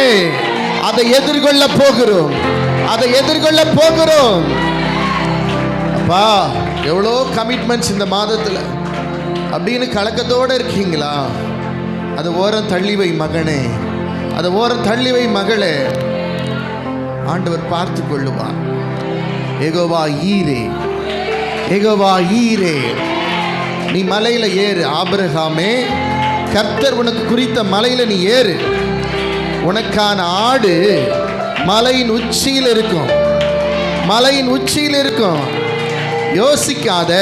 அதை எதிர்கொள்ள போகிறோம், அதை எதிர்கொள்ள போகிறோம். அப்பா எவ்வளோ கமிட்மெண்ட்ஸ் இந்த மாதத்துல அப்படின்னு கலக்கத்தோடு இருக்கீங்களா? அதை ஓரம் தள்ளிவை மகனே, அதை ஓரம் தள்ளிவை மகளே. ஆண்டவர் பார்த்து கொள்ளுவார். யெகோவா ஈரே, யெகோவா ஈரே. நீ மலையில ஏறு ஆபிரகாமே, கர்த்தர் உனக்கு குறித்த மலையில நீ ஏறு. உனக்கான ஆடு மலையின் உச்சியில் இருக்கும், மலையின் உச்சியில் இருக்கும். யோசிக்காத,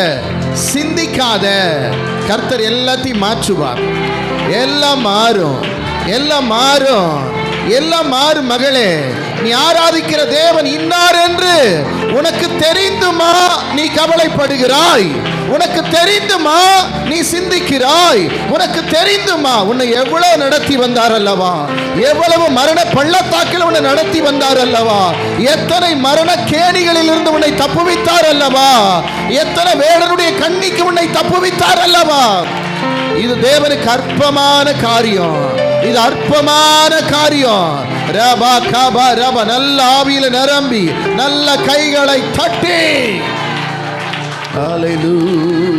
சிந்திக்காத. கர்த்தர் எல்லாத்தையும் மாற்றுவார். எல்லாம் மாறும், எல்லாம் மாறும், எல்லாம் மாறும். மகளே, நீ ஆராதிக்கிற தேவன் இன்னார் என்று உனக்கு தெரிந்துமா நீ கவலைப்படுகிறாய்? உனக்கு தெரிந்துமா நீ சிந்திக்கிறாய்? உனக்கு தெரிந்துமா உன்னை எவ்வளவு நடத்தி வந்தார் அல்லவா? எவ்வளவு மரண பள்ளத்தாக்கில் உன்னை நடத்தி வந்தார் அல்லவா? எத்தனை மரண கேணிகளில் இருந்து உன்னை தப்புவித்தார் அல்லவா? எத்தனை வேடனுடைய கண்ணிக்கு உன்னை தப்புவித்தார் அல்லவா? இது தேவனுக்கு அற்பமான காரியம், இது அற்பமான காரியம். ரபா கபா ரபா. நல்ல ஆவியில நிரம்பி நல்ல கைகளை தட்டி ஹல்லேலூயா.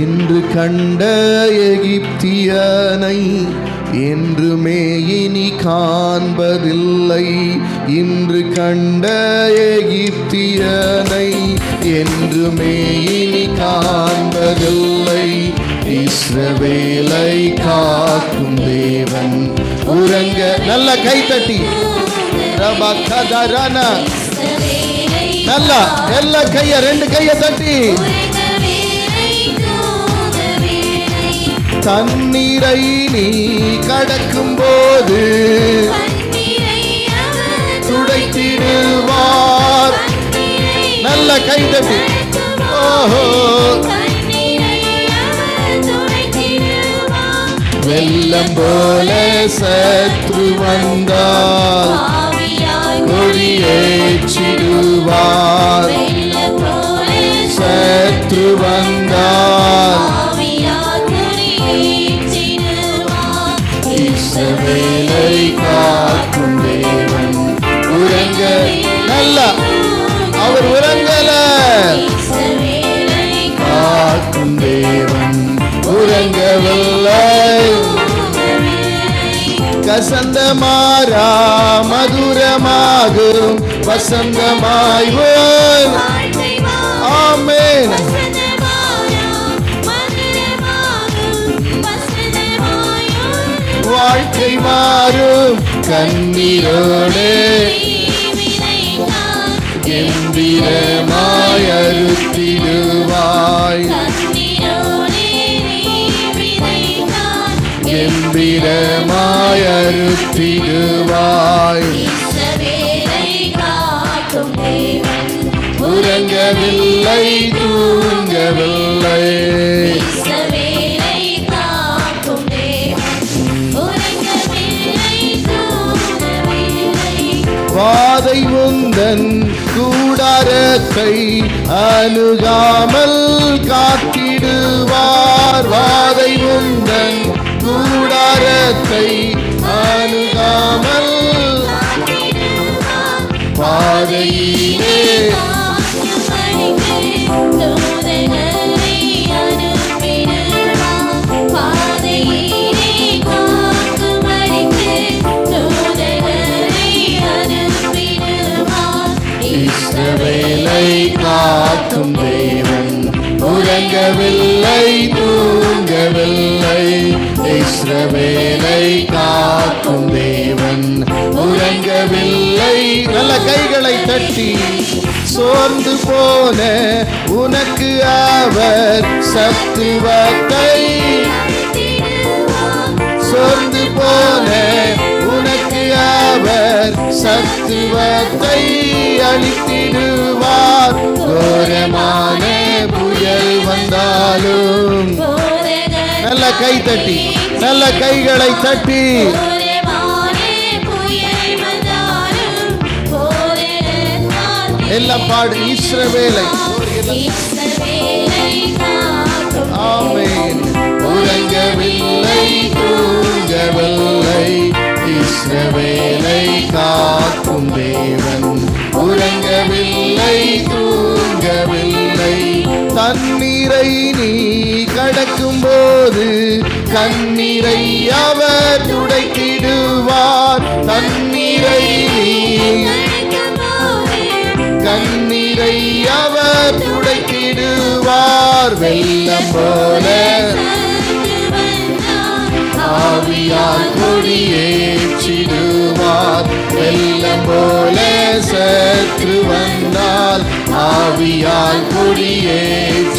இன்று கண்ட எகிப்தியனை என்றுமே இனி காண்பதில்லை. இன்று கண்ட எகிப்தியனை என்றுமே இனி காண்பதில்லை. இஸ்ரவேலை காக்கும் தேவன் உறங்க. நல்ல கை தட்டி நல்ல எல்லா கைய, ரெண்டு கைய தட்டி. தண்ணீரை நீ கடக்கும் போது துடைத்திடுவார். நல்ல கை தட்டி. ஓஹோ. வெள்ளம் போல சத்ரு வந்தால் ஒளியேற்றிடுவார். சத்ரு வந்தால் இஸ்ரவேலை காக்கும் தேவன் உறங்க. நல்ல அவர் உறங்கல. காக்கும் தேவன் உறங்கவில்லை. கசந்த மாறா மதுரமாகும் வசந்தமாய். ஆமென். வாழ்க்கை மாறும் கண்ணீரோடு கம்பீரமாய் அறுத்திடுவாய். கம்பீரமாய் அறுத்திடுவாய். உறங்கவில்லை, தூங்கவில்லை. வாதை உந்தன் கூடாரத்தை அணுகாமல் காத்திடுவார். வாதை உந்தன் கூடாரத்தை அணுகாமல் பாதையிலே இஸ்ரவேலை காக்கும் தேவன் உறங்கவில்லை, தூங்கவில்லை. இஸ்ரவேலை காக்கும் தேவன் உறங்கவில்லை. நல்ல கைகளை தட்டி சோர்ந்து போன உனக்கு அவர் சத்துவத்தை, சோர்ந்து போன உனக்கு அவர் சத்துவத்தை அளித்திடுவார். கோரமான புயல் வந்தாலும் நல்ல கை தட்டி, நல்ல கைகளை தட்டி எல்லாம் பாடு. இஸ்ரவேலை ஆமென். உறங்கவில்லை தூங்கவில்லை, இஸ்ரவேலை காக்கும் தேவன். உறங்கவில்லை தூங்கவில்லை. தண்ணீரை நீ கடக்கும் போது கண்ணீரை அவர் துடைத்திடுவார். தண்ணீரை நீ கண்ணீரை அவர் துடைத்திடுவார். வெள்ளம் போல ஆவியால் கொடியேற்றிடுவார். வெள்ளம் போல சற்று வந்தால் ஆவியால் கொடியேற்றிடுவார்.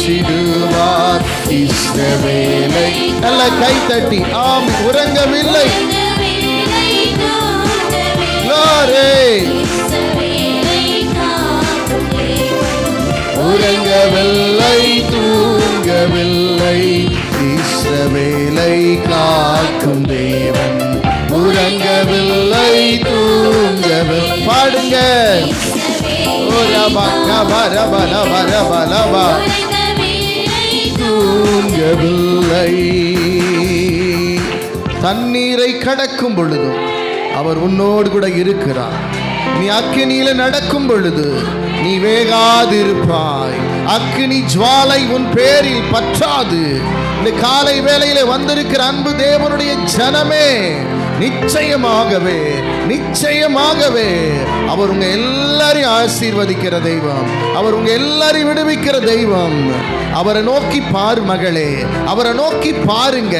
இஸ்ரவேலை நல்ல கை தட்டி ஆம். உறங்கவில்லை உறங்கவில்லை தூங்கவில்லை, இஸ்ரவேலை காக்கும் தேவன். உறங்கவில்லை தூங்கவில்லை. பாடுங்க. தூங்கவில்லை. தண்ணீரை கடக்கும் பொழுதும் அவர் உன்னோடு கூட இருக்கிறார். நீ அக்கினியில நடக்கும் பொழுது நீ வேகாதிருப்பாய். அக்கினி ஜுவாலை உன் பேரில் பற்றாது. இந்த காலை வேளையிலே வந்திருக்கிற அன்பு தேவனுடைய ஜனமே, நிச்சயமாகவே நிச்சயமாகவே அவர் உங்க எல்லாரையும் ஆசீர்வதிக்கிற தெய்வம். அவர் உங்க எல்லாரையும் விடுவிக்கிற தெய்வம். அவரை நோக்கி பார் மகளே, அவரை நோக்கி பாருங்க.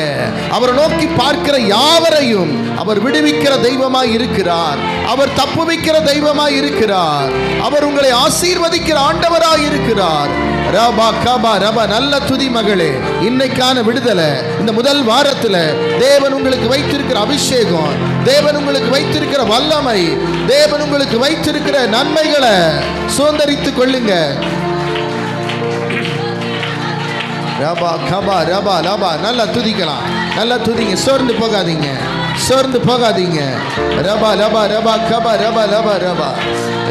அவரை நோக்கி பார்க்கிற யாவரையும் அவர் விடுவிக்கிற தெய்வமாய் இருக்கிறார். அவர் தப்புவிக்கிற தெய்வமாய் இருக்கிறார். அவர் உங்களை ஆசீர்வதிக்கிற ஆண்டவராய் இருக்கிறார். ரபா கபா ரபா. நல்ல துதி மகளே. இன்னைக்கான விடுதலை இந்த முதல் வாரத்தில் தேவன் உங்களுக்கு வைத்திருக்கிற அபிஷேகம், தேவன் உங்களுக்கு வைத்திருக்கிற வல்லமை, தேவன் உங்களுக்கு வைத்திருக்கிற நன்மைகளை சுதந்தரித்துக் கொள்ளுங்க. ரபா கபா ரபா லபா. நல்லா துதிக்கலாம், நல்லா துதிங்க. சோர்ந்து போகாதீங்க, சோர்ந்து போகாதீங்க. ரபா லபா ரபா கபா ரபா லபா ரபா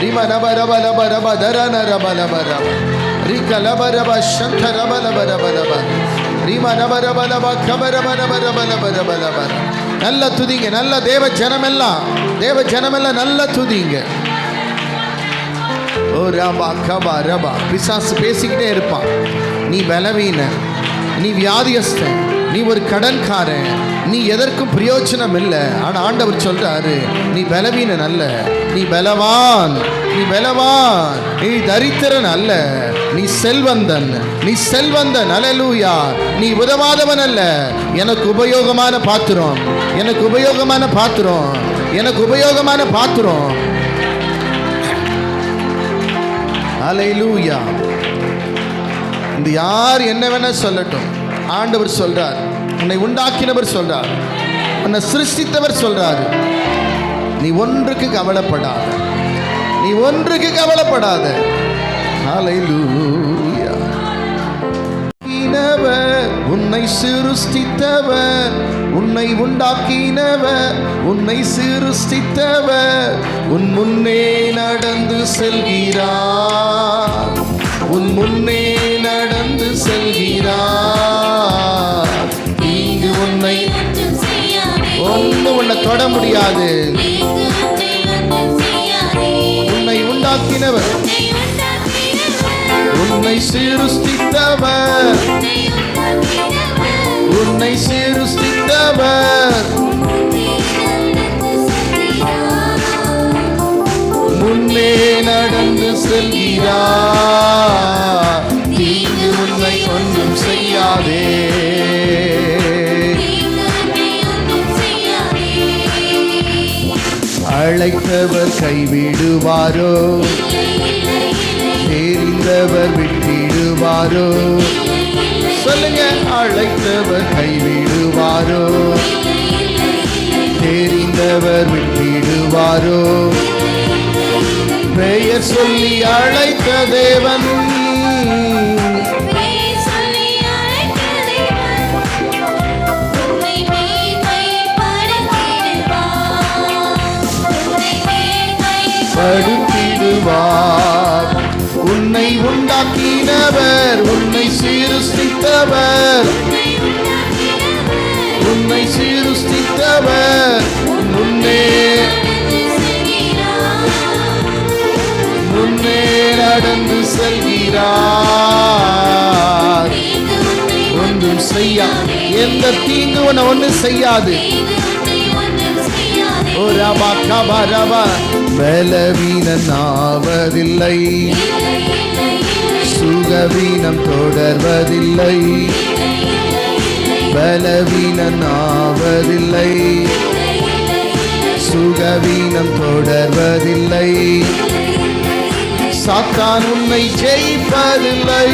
ரிமா ரபா ரபா லபா ரபா தரான ரபா லபா ரபா ரிகா லபா ரபா சந்த ரபா லபா ரபா லபா ரிமா ரபா ரபா லபா கபா ரபா ரபா ரபா லபா ரபா லபா. நல்ல துதிங்க. நல்ல தேவ ஜனமெல்லாம், தேவ ஜனமெல்லாம் நல்ல துதிங்க. ஓ ரபா கபா ரபா. பிசாசு பேசிக்கிட்டே இருப்பான். நீ பலவீன, நீ வியாதியஸ்தன், நீ ஒரு கடன்காரன், நீ எதற்கும் பிரயோஜனம் இல்லை. ஆனா ஆண்டவர் சொல்றாரு, நீ பலவீனன் அல்ல, நீ பலவான், நீ பலவான், நீ தரித்திரன் அல்ல, நீ செல்வந்தன், நீ செல்வந்தன். அல்லேலூயா. நீ உதவாதவன் அல்ல, எனக்கு உபயோகமான பாத்திரம், எனக்கு உபயோகமான பாத்திரம், எனக்கு உபயோகமான பாத்திரம். அல்லேலூயா. இந்த யார் என்ன வேணா சொல்லட்டும், ஆண்டவர் சொல்றார், உன்னை உண்டாக்கினவர் சொல்றார், உன்னை சிருஷ்டித்தவர் சொல்றாரு, நீ ஒன்றுக்கு கவலைப்படாத, நீ ஒன்றுக்கு கவலைப்படாத. ஹல்லேலூயா. உன்னை சிருஷ்டித்தவர், உன்னை உண்டாக்கினவர், உன்னை சிருஷ்டித்தவர் உன் முன்னே நடந்து செல்கிறார், உன் முன்னே நடந்து செல்கிறார். இங்கு உன்னை ஒன்றும் உன்னை தொட முடியாது. உன்னை உண்டாக்கினவர், உன்னை சிருஷ்டித்தவர், உன்னை சிருஷ்டித்தவர் முன்னே நடந்து செல்கிறார். தீங்கு உன்னை ஒன்றும் செய்யாதே. அழைத்தவர் கைவிடுவாரோ? தெரிந்தவர் விட்டிடுவாரோ? சொல்லுங்க, அழைத்தவர் கைவிடுவாரோ? தெரிந்தவர் விட்டிடுவாரோ? பெயர் சொல்லி அழைத்த தேவன் படுத்திடுவார். உன்னை உண்டாக்கினவர், உன்னை சீருஷ்டித்தவர், உன்னை சீருஷ்டித்தவர் முன்னே முன்னே நடந்து செல்கிறார். ஒன்றும் செய்யா, எந்த தீங்கு உன்னை ஒன்றும் செய்யாது. பலவீனன் ஆவதில்லை, சுகவீனம் தொடர்வதில்லை. பலவீனன் ஆவதில்லை, சுகவீனம் தொடர்வதில்லை. சாத்தான் உன்னை ஜெயிப்பதில்லை.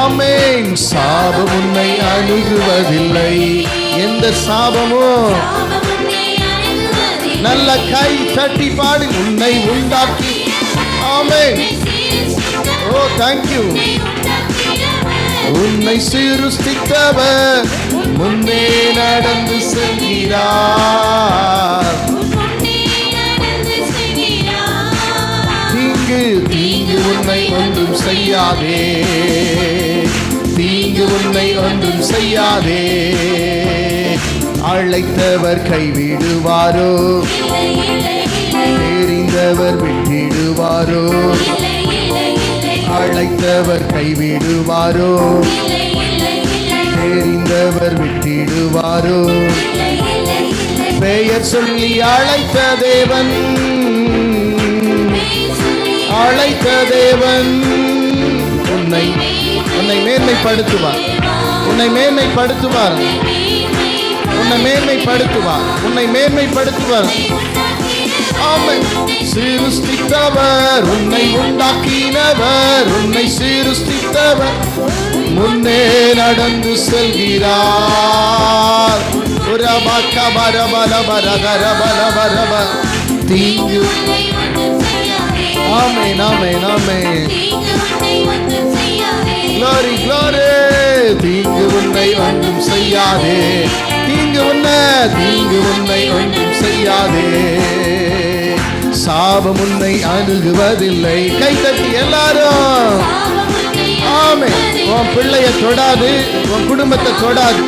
ஆமென். சாபம் உன்னை அணுகுவதில்லை. எந்த சாபமோ நல்ல கை தட்டி பாடி. உன்னை உண்டாக்கி. ஆமென். ஓ தேங்க்யூ. உன்னை சீருஷ்டித்தவர் முன்னே நடந்து செல்கிறார். தீங்கு உன்னை ஒன்றும் செய்யாதே, தீங்கு உன்னை ஒன்றும் செய்யாதே. அழைத்தவர் கைவிடுவாரோ? தெரிந்தவர் விட்டிடுவாரோ? அழைத்தவர் கைவிடுவாரோ? தெரிந்தவர் விட்டிடுவாரோ? பெயர் சொல்லி அழைத்த தேவன், அழைத்த தேவன் உன்னை உன்னை மேன்மைப்படுத்துவார். உன்னை மேன்மைப்படுத்துவார். உன்னை மேன்மைப்படுத்துவார். உன்னை மேன்மைப்படுத்துவார். ஆமென். சீருஷ்டித்தவர், உன்னை உண்டாக்கினவர், உன்னை சீருஷ்டித்தவர் முன்னே நடந்து செல்கிறார். தீங்கு. ஆமென், ஆமென், ஆமென். Glory, glory. தீங்கு உன்னை ஒன்றும் செய்யாதே. தீங்கு உன்னை ஒன்றும் செய்யாதே. சாபம் உன்னை அணுகுவதில்லை. கை தட்டி எல்லாரும். ஆமென். உன் பிள்ளைய தொடாது, உன் குடும்பத்தை தொடாது.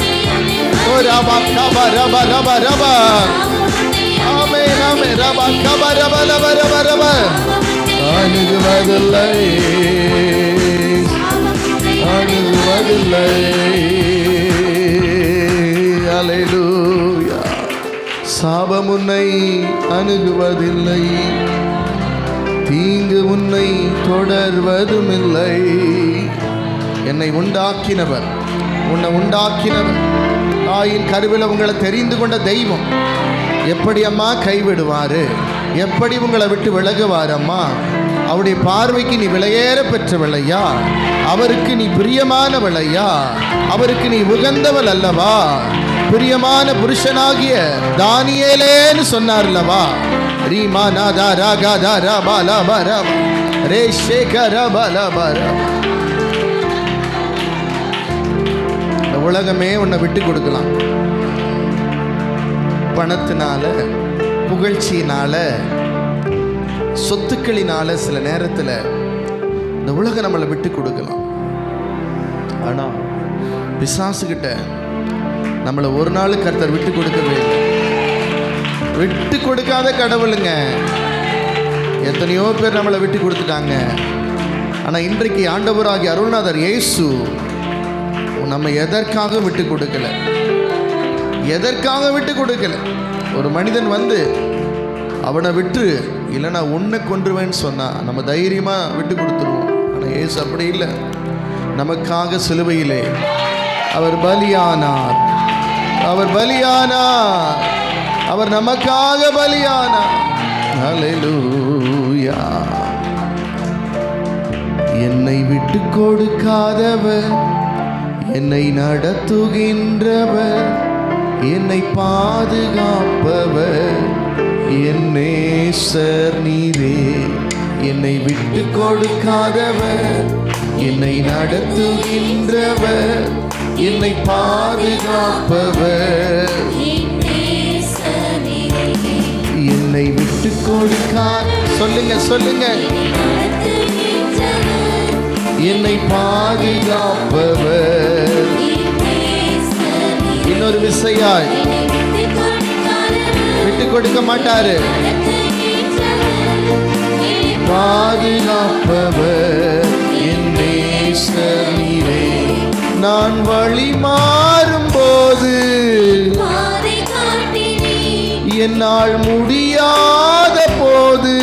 ஓ ரபா கபா ரபா ரபா ரபா. ஆமென், ஆமென். ரபா கபா ரபா ரபா ரபா ரபா. அணுகுவதில்லை, அணுகுவதில்லை. அல்லேலூயா. சாபம் உன்னை அணுகுவதில்லை, தீங்கு உன்னை தொடர்வதுமில்லை. என்னை உண்டாக்கினவர், உன்னை உண்டாக்கினவர், தாயின் கருவில் உங்களை தெரிந்து கொண்ட தெய்வம் எப்படி அம்மா கைவிடுவாரு? எப்படி உங்களை விட்டு விலகுவார் அம்மா? அவருடைய பார்வைக்கு நீ விலையேற பெற்றவளையா? அவருக்கு நீ பிரியமானவளையா? அவருக்கு நீ உகந்தவள் அல்லவா? பிரியமான புருஷனாகிய தானியேலேன்னு சொன்னார்லவா? ரீமா நாதா ராகாதா ரபாலா பரா ரே சேகர பலா பரா. இந்த உலகமே உன்னை விட்டு கொடுக்கலாம். பணத்தினால, புகழ்ச்சியினால, சொத்துக்களினால சில நேரத்தில் இந்த உலகம் நம்மளை விட்டு கொடுக்கலாம். ஆனால் பிசாசுகிட்ட நம்மளை ஒரு நாள் கர்த்தர் விட்டு கொடுக்கவே இல்லை. விட்டு கொடுக்காத கடவுளுங்க. எத்தனையோ பேர் நம்மளை விட்டு கொடுத்துட்டாங்க. ஆனால் இன்றைக்கு ஆண்டவராகிய அருள்நாதர் இயேசு நம்ம எதற்காக விட்டு கொடுக்கல, எதற்காக விட்டு கொடுக்கல. ஒரு மனிதன் வந்து அவனை விட்டு இல்லைன்னா உன்னை கொன்றுவேன்னு சொன்னா நம்ம தைரியமாக விட்டு கொடுத்துருவோம். ஆனால் இயேசு அப்படி இல்லை. நமக்காக சிலுவையிலே அவர் பலியானார். அவர் பலியானார், அவர் நமக்காக பலியானார். ஹல்லேலூயா. என்னை விட்டு கொடுக்காதவர், என்னை நடத்துகின்றவர், என்னை பாதுகாப்பவர் என் நேசர் நீரே. என்னை விட்டு கொடுக்காதவர், என்னை நடத்துகின்றவர், என்னை பாதுகாப்பவர், என்னை விட்டு கொடுக்காத, சொல்லுங்க சொல்லுங்க, என்னை பாதுகாப்பவர். இன்னொரு விசையாய் விட்டு கொடுக்க மாட்டாரு. பாதுகாப்பவர் என் நேசர் நீரே. நான் வழி மாறும் போது என்னால் முடியாத போது,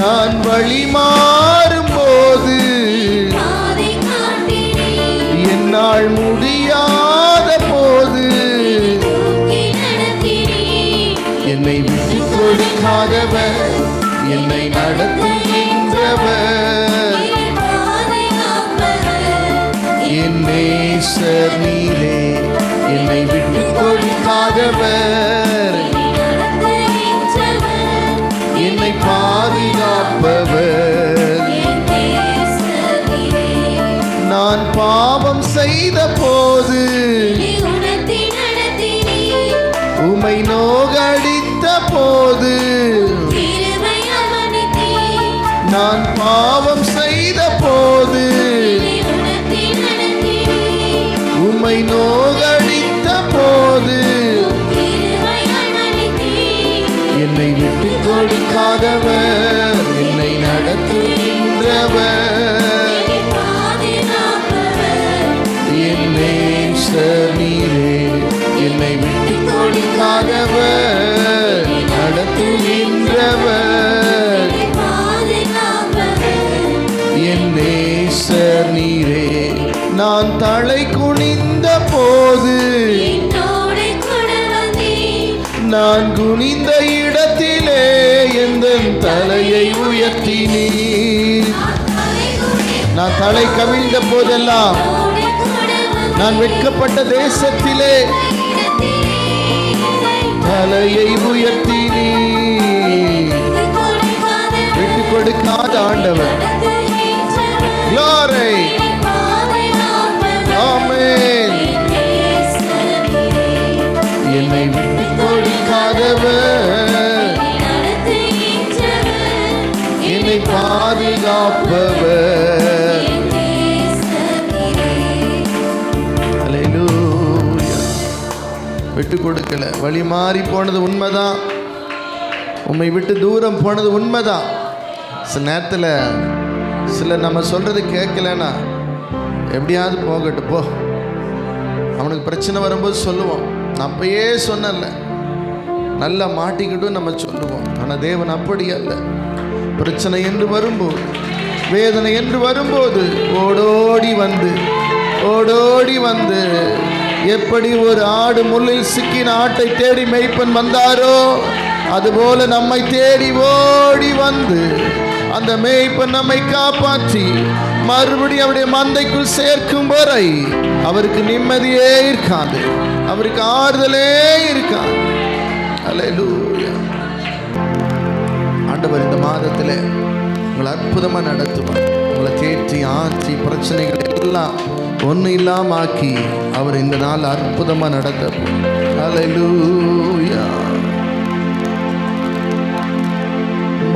நான் வழி மாறும் போது என்னால் முடியாத போது, என்னை விட்டு கொடுக்காதவர், என்னை நடத்துகின்றவர் என் நேசர் நீரே. என்னை விட்டு கொடுக்காதவர், என்னை பாதுகாப்பவர். நான் பாவம் செய்த போது உம்மை நோகடித்த போது, நான் பாவம் செய்த போது உம்மை நோகடித்த போது, என்னை விட்டு கொடுக்காதவர், என்னை நடத்துகின்றவர் என் நேசர் நீரே. என்னை விட்டு கொடுக்காதவர், நடத்துகின்றவர் என் நேசர் நீரே. நான் தலை குனிந்த போது, நான் குனிந்த இடத்திலே எந்தன் தலையை உயர்த்தினீர். நான் தலை கவிழ்ந்த போதெல்லாம், நான் வெட்கப்பட்ட தேசத்திலே தலையை உயர்த்தினீர். விட்டு கொடுக்காத ஆண்டவர். Glory. ஆமென். என்னை விட்டு கொடுக்காதவர், என்னை பாதுகாப்பவர். ஹல்லேலூயா. விட்டு கொடுக்கல, வழி மாறி போனது உண்மைதான், உம்மை விட்டு தூரம் போனது உண்மைதான். சில நேரத்தில் சில நம்ம சொல்றது கேட்கலன்னா, எப்படியாவது போகட்டும் போ, அவனுக்கு பிரச்சனை வரும்போது சொல்லுவோம். நான் அப்பயே சொன்னல, நல்லா மாட்டிக்கிட்டும் நம்ம சொல்லுவோம். ஆனால் தேவன் அப்படி அல்ல. பிரச்சனை என்று வரும்போது, வேதனை என்று வரும்போது ஓடோடி வந்து எப்படி ஒரு ஆடு முள்ளில் சிக்கின ஆட்டை தேடி மேய்ப்பன் வந்தாரோ, அதுபோல நம்மை தேடி ஓடி வந்து அந்த மேய்ப்பன் நம்மை காப்பாற்றி மறுபடியும் அவருடைய மந்தைக்குள் சேர்க்கும் வரை அவருக்கு நிம்மதியே இருக்காது, அவருக்கு ஆறுதலே இருக்காது. அல்லேலூயா. ஆண்டவர் இந்த மாதத்தில் உங்களை அற்புதமாக நடத்துவார். உங்களை தேற்றி ஆற்றி பிரச்சனைகள் எல்லாம் ஒன்று இல்லாமல் ஆக்கி அவர் இந்த நாள் அற்புதமாக நடத்துவார். அல்லேலூயா.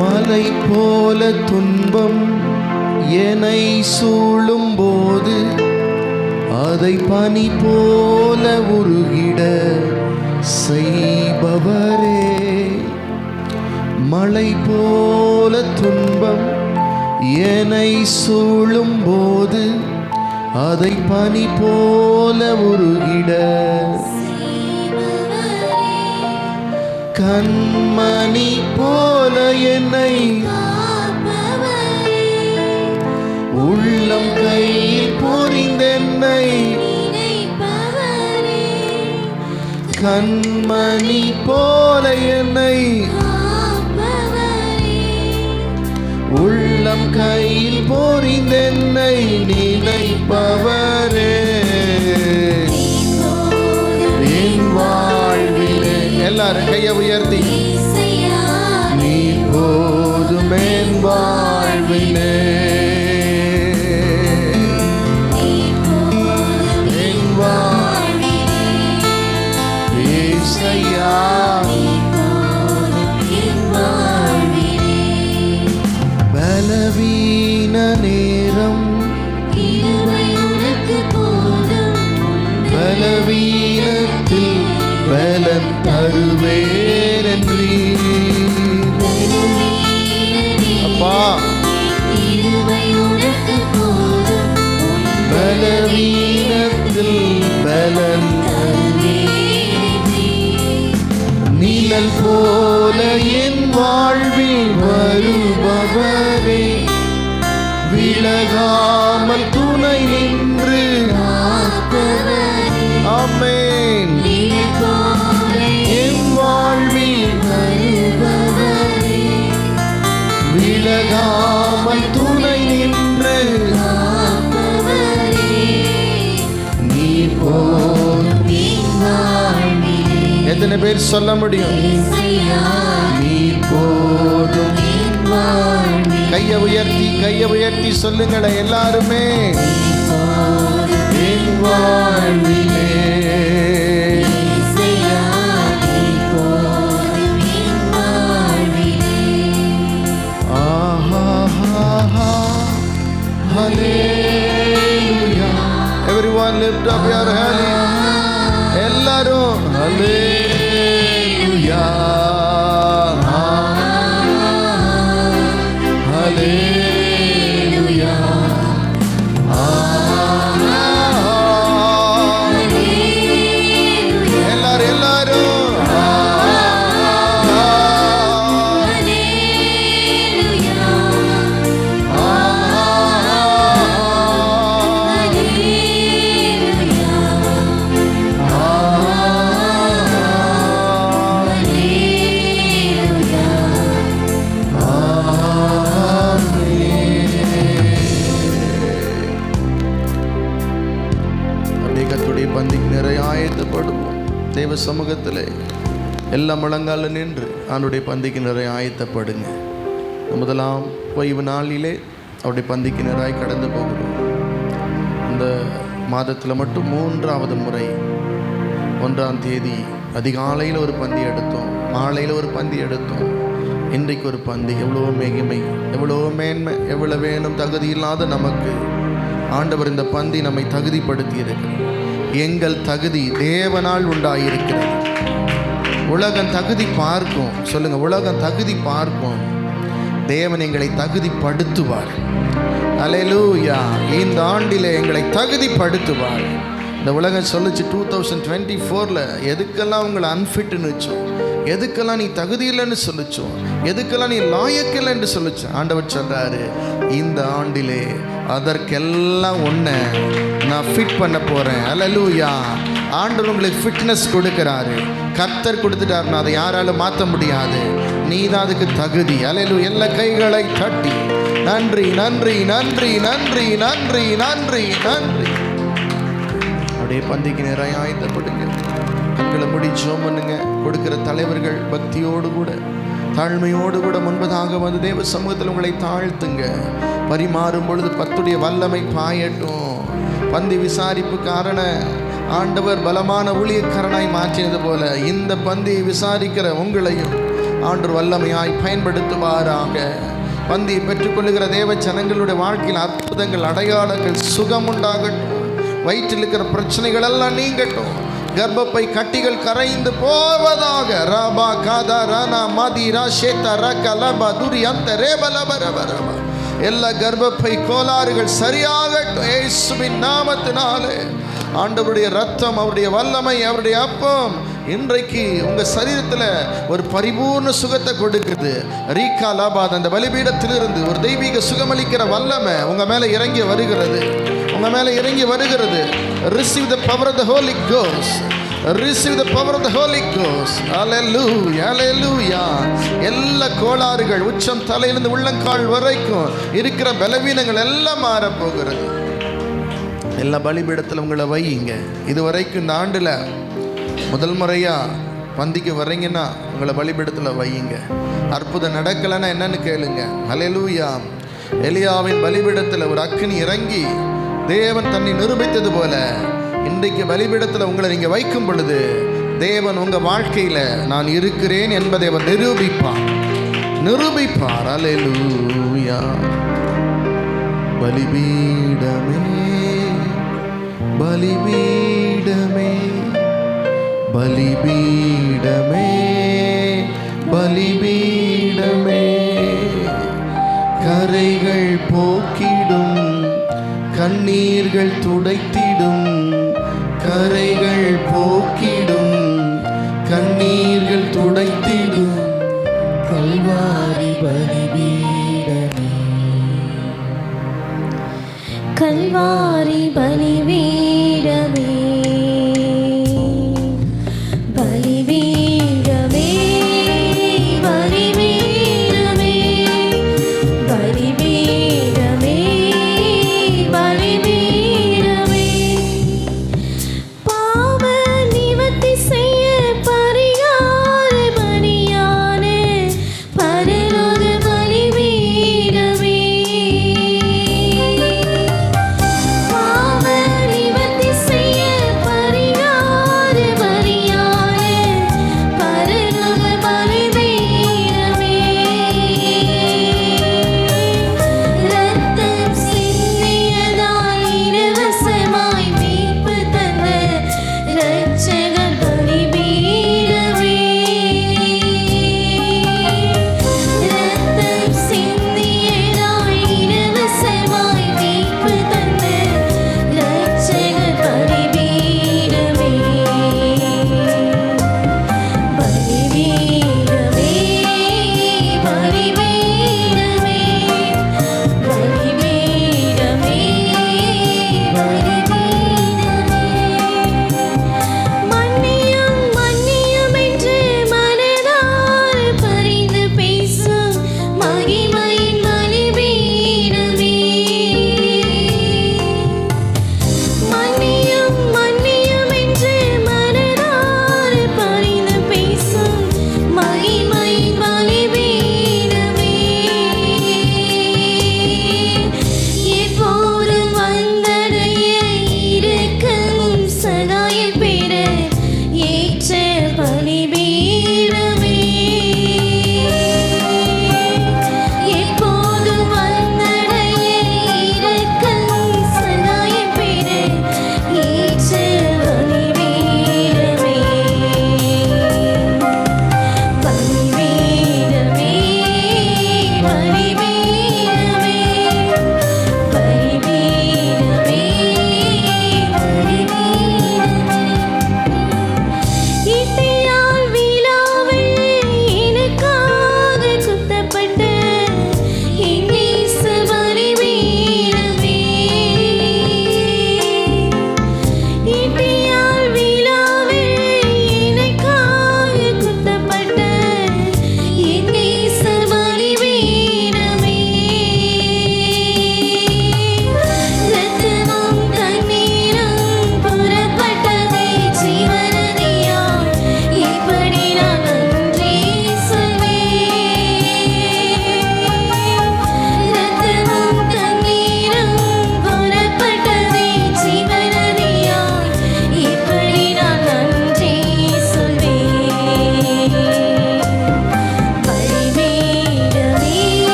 மலை போல துன்பம் என்னை சூழும் போது அதை பனி போல உருகிட செய்பவரே. மலை போல துன்பம் என்னை சூழும் போது அதை பனி போல உருகிட, கண்மணி போல என்னை உள்ளம் கையில் பொறிந்தென்னை கண்மணி போல என்னை உள்ளம் கையில் பொறிந்தென்னை நினைப்பவரே என் வாழ்விலே. எல்லாரும் கையை உயர்த்தி நீ போதும் என் வாழ்விலே என் வாழ்விலே பலவீன நேரம் பலவீனத்தில் பலன் தருவேன் என்றீர். அப்பா பலவீனத்தில் பலன் நிழல் போல என் வாழ்வில் வருபவரே விலகாமல் துணை நின்று ஆமென். என் வாழ்வில் வருபவரே விலகாமல் துணை நின்று நீ போதும். எத்தனை பேர் சொல்ல முடியும் நீ போதும்? கையை உயர்த்தி சொல்லுங்களேன் எல்லாருமே. என் வாழ்விலே Hallelujah. Everyone lift up your hands. எல்லாரும் Hallelujah. Hallelujah. எல்லாரும் பந்திக்கு நிறைய ஆயத்தப்படுவோம். தேவ சமூகத்தில் எல்லா முழங்கால நின்று அவனுடைய பந்திக்கு நிறைய ஆயத்தப்படுங்க. முதலாம் ஓய்வு நாளிலே அவருடைய பந்திக்கு நிறைய கடந்து போகிறோம். இந்த மாதத்தில் மட்டும் 3வது முறை 1ஆம் தேதி அதிகாலையில் ஒரு பந்தி எடுத்தோம், மாலையில் ஒரு பந்தி எடுத்தோம், இன்றைக்கு ஒரு பந்தி. எவ்வளோ மகிமை, எவ்வளோ மேன்மை, எவ்வளோ வேணும் தகுதி இல்லாத நமக்கு ஆண்டவர் இந்த பந்தி நம்மை தகுதிப்படுத்தி இருக்கிறார். எங்கள் தகுதி தேவனால் உண்டாயிருக்கிறது. உலகம் தகுதி பார்க்கும், சொல்லுங்க, உலகம் தகுதி பார்க்கும், தேவன் எங்களை தகுதிப்படுத்துவார். அல்லேலூயா. இந்த ஆண்டிலே எங்களை தகுதிப்படுத்துவார். இந்த உலகம் சொல்லிச்சு 2024 எதுக்கெல்லாம் உங்களை அன்ஃபிட்னு வச்சோம், எதுக்கெல்லாம் நீ தகுதி இல்லைன்னு சொல்லிச்சோம், எதுக்கெல்லாம் நீ லாயக்கில்லை என்று சொல்லிச்சு. ஆண்டவர் சொல்றாரு, இந்த ஆண்டிலே அதற்கெல்லாம் ஒன்றை நான் ஃபிட் பண்ண போகிறேன். அல்லேலூயா. ஆண்டவர் உங்களுக்கு ஃபிட்னஸ் கொடுக்குறாரு. கர்த்தர் கொடுத்துட்டாருன்னா அதை யாராலும் மாற்ற முடியாது. நீ தான் அதுக்கு தகுதி. அல்லேலூயா. எல்லா கைகளை தட்டி நன்றி நன்றி நன்றி நன்றி நன்றி நன்றி நன்றி. அப்படியே பந்திக்கு நிறைய ஆயத்தப்படுங்க. கண்களை முடி ஜெபம் பண்ணுங்க. கொடுக்கிற தலைவர்கள் பக்தியோடு கூட தாழ்மையோடு கூட முன்பதாக வந்து தேவ சமூகத்தில் உங்களை தாழ்த்துங்க. பரிமாறும் பொழுது பத்துடைய வல்லமை பாயட்டும். பந்தி விசாரிப்புக்காரன ஆண்டவர் பலமான ஊழியக்காரனாய் மாற்றினது போல இந்த பந்தியை விசாரிக்கிற உங்களையும் ஆண்டவர் வல்லமையாய் பயன்படுத்துவாராக. பந்தியை பெற்றுக்கொள்ளுகிற தேவ ஜனங்களுடைய வாழ்க்கையில் அற்புதங்கள், அடையாளங்கள், சுகம் உண்டாகட்டும். வயிற்றில் இருக்கிற பிரச்சனைகள் எல்லாம் நீங்கட்டும். கர்ப்பப்பை கட்டிகள் கரைந்து போவதாக. ராபா காதா ரானா மதிரா ஷேதா ரகலபா துரி அந்த ரேபலபரபரபா. எல்லா கர்ப்பப்பை கோளாறுகள் சரியாகட்டும் இயேசுவின் நாமத்தினாலே. ஆண்டவருடைய ரத்தம், அவருடைய வல்லமை, அவருடைய அப்பம் இன்றைக்கு உங்க சரீரத்தில் ஒரு பரிபூர்ண சுகத்தை கொடுக்குது. ரீகா லாபாத் அந்த பலிபீடத்திலிருந்து ஒரு தெய்வீக சுகமளிக்கிற வல்லமை உங்க மேல இறங்கி வருகிறது, உங்க மேல இறங்கி வருகிறது. Receive the power of the Holy Ghost. Receive the power of the Holy Ghost. Hallelujah, hallelujah. எல்லா கோளாறுகள் உச்சம் தலையிலிருந்து உள்ளங்கால் வரைக்கும் இருக்கிற பலவீனங்கள் எல்லாம் மாறப் போகிறது. எல்லா பலிபீடத்தில் உங்களை வையுங்க. இது வரைக்கும் இந்த ஆண்டில் முதல் முறையாக பந்திக்கு வர்றீங்கன்னா உங்களை பலிபீடத்தில் வையுங்க. அற்புதம் நடக்கலைன்னா என்னன்னு கேளுங்க. ஹல்லேலூயா. எலியாவின் பலிபீடத்தில் ஒரு அக்கினி இறங்கி தேவன் தன்னை நிரூபித்தது போல இன்றைக்கு பலிபீடத்தில் உங்களை நீங்கள் வைக்கும் பொழுது தேவன் உங்கள் வாழ்க்கையில் நான் இருக்கிறேன் என்பதை அவர் நிரூபிப்பார். ஹல்லேலூயா. பலிபீடமே பலிபீடமே பலிபீடமே பலிபீடமே கரைகள் போக்கிடும் கண்ணீர்கள் துடைத்திடும் கரைகள் போக்கிடும் கண்ணீர்கள் துடைத்திடும் கல்வாரி பலிபீடமே கல்வாரி பலிபீடமே பலிபீடமே பலிபீடமே பலிபீடமே பலிபீடமே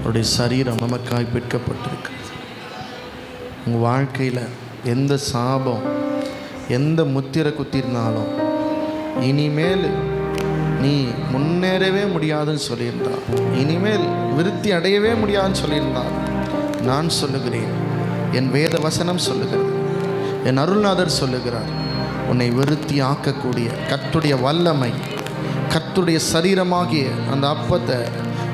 அவருடைய சரீரம் நமக்காய் பிற்கப்பட்டிருக்கிறது. உங்கள் வாழ்க்கையில் எந்த சாபம், எந்த முத்திரை குத்திருந்தாலும் இனிமேல் நீ முன்னேறவே முடியாதுன்னு சொல்லியிருந்தால், இனிமேல் விருத்தி அடையவே முடியாதுன்னு சொல்லியிருந்தால், நான் சொல்லுகிறேன், என் வேத வசனம் சொல்லுகிறது, என் அருள்நாதர் சொல்லுகிறார், உன்னை விருத்தி ஆக்கக்கூடிய கர்த்தருடைய வல்லமை, கர்த்தருடைய சரீரமாகிய அந்த அப்பத்தை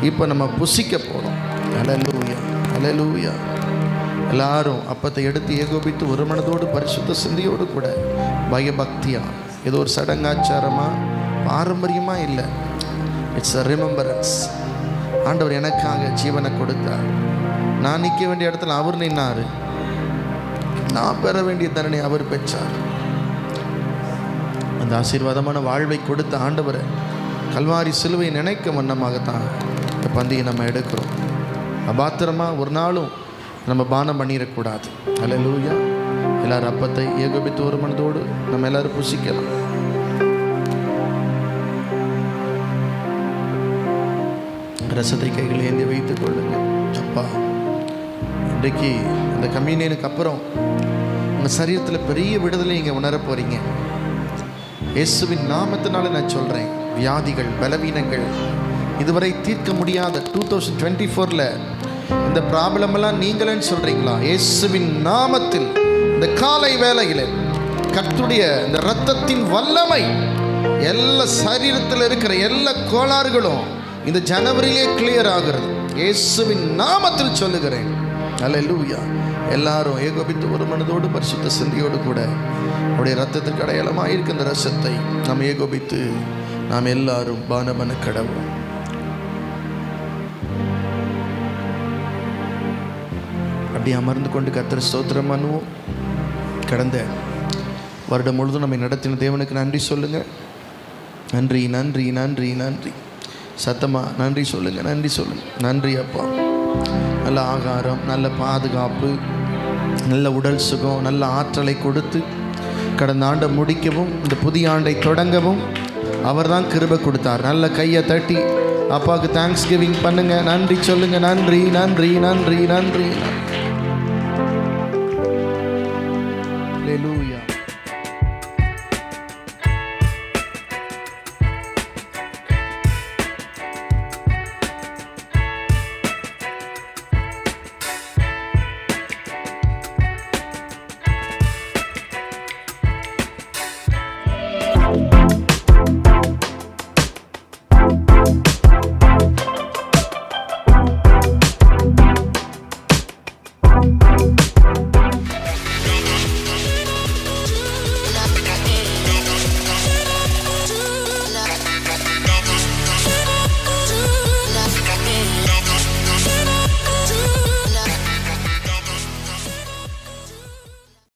இப்போ நம்ம புசிக்க போகிறோம். அல்லேலூயா, அல்லேலூயா. எல்லாரும் அப்பத்தை எடுத்து ஏகோபித்து ஒரு மனதோடு பரிசுத்த சிந்தையோடு கூட பயபக்தியா, ஏதோ ஒரு சடங்காச்சாரமாக பாரம்பரியமாக இல்லை, இட்ஸ் அ ரிமெம்பரன்ஸ். ஆண்டவர் எனக்காக ஜீவனை கொடுத்தார். நான் நிற்க வேண்டிய இடத்துல அவர் நின்னார். நான் பெற வேண்டிய தண்டனை அவர் பெற்றார். அந்த ஆசீர்வாதமான வாழ்வை கொடுத்த ஆண்டவரை கல்வாரி சிலுவை நினைக்கும் வண்ணமாகத்தான் இந்த பந்தியை நம்ம எடுக்கிறோம். அபாத்திரமாக ஒரு நாளும் நம்ம பானம் பண்ணிடக்கூடாது. அல்லேலூயா. எல்லாரும் அப்பத்தை ஏகோபித்து ஒரு மனதோடு நம்ம எல்லாரும் புசிக்கலாம். ரசத்தை கைகளை ஏந்தி வைத்துக் கொள்ளுங்க. அப்பா, இன்றைக்கு இந்த கம்யூனியனுக்கு அப்புறம் உங்கள் சரீரத்தில் பெரிய விடுதலை நீங்கள் உணர போகிறீங்க. இயேசுவின் நாமத்தினால நான் சொல்கிறேன், வியாதிகள், பலவீனங்கள், இதுவரை தீர்க்க முடியாத 2024 இந்த ப்ராப்ளமெல்லாம் நீங்களேன்னு சொல்கிறீங்களா? இயேசுவின் நாமத்தில் இந்த காலை வேளையில் கர்த்தருடைய இந்த இரத்தத்தின் வல்லமை எல்லா சரீரத்தில் இருக்கிற எல்லா கோளாறுகளும் இந்த ஜனவரியிலே கிளியர் ஆகிறது. இயேசுவின் நாமத்தில் சொல்லுகிறேன். அல்லேலூயா. எல்லாரும் ஏகோபித்து ஒரு மனதோடு பரிசுத்த சிந்தையோடு கூட அவருடைய இரத்தத்துக்கு அடையாளமாக இருக்க இந்த ரசத்தை நாம் ஏகோபித்து நாம் எல்லாரும் பானமன கடவுள். அப்படி அமர்ந்து கொண்டு கர்த்தர் ஸ்தோத்திரம் பண்ணுவோம். கடந்த வருடம் முழுதும் நம்மை நடத்தின தேவனுக்கு நன்றி சொல்லுங்க. நன்றி, நன்றி, நன்றி, நன்றி. சத்தமா நன்றி சொல்லுங்க, நன்றி சொல்லுங்க. நன்றி அப்பா. நல்ல ஆகாரம், நல்ல பாதுகாப்பு, நல்ல உடல் சுகம், நல்ல ஆற்றலை கொடுத்து கடந்த ஆண்டை முடிக்கவும் இந்த புதிய ஆண்டை தொடங்கவும் அவர் தான் கிருபை கொடுத்தார். நல்ல கையை தட்டி அப்பாவுக்கு தேங்க்ஸ் கிவிங் பண்ணுங்க. நன்றி சொல்லுங்க. நன்றி, நன்றி, நன்றி, நன்றி. அல்லேலூயா.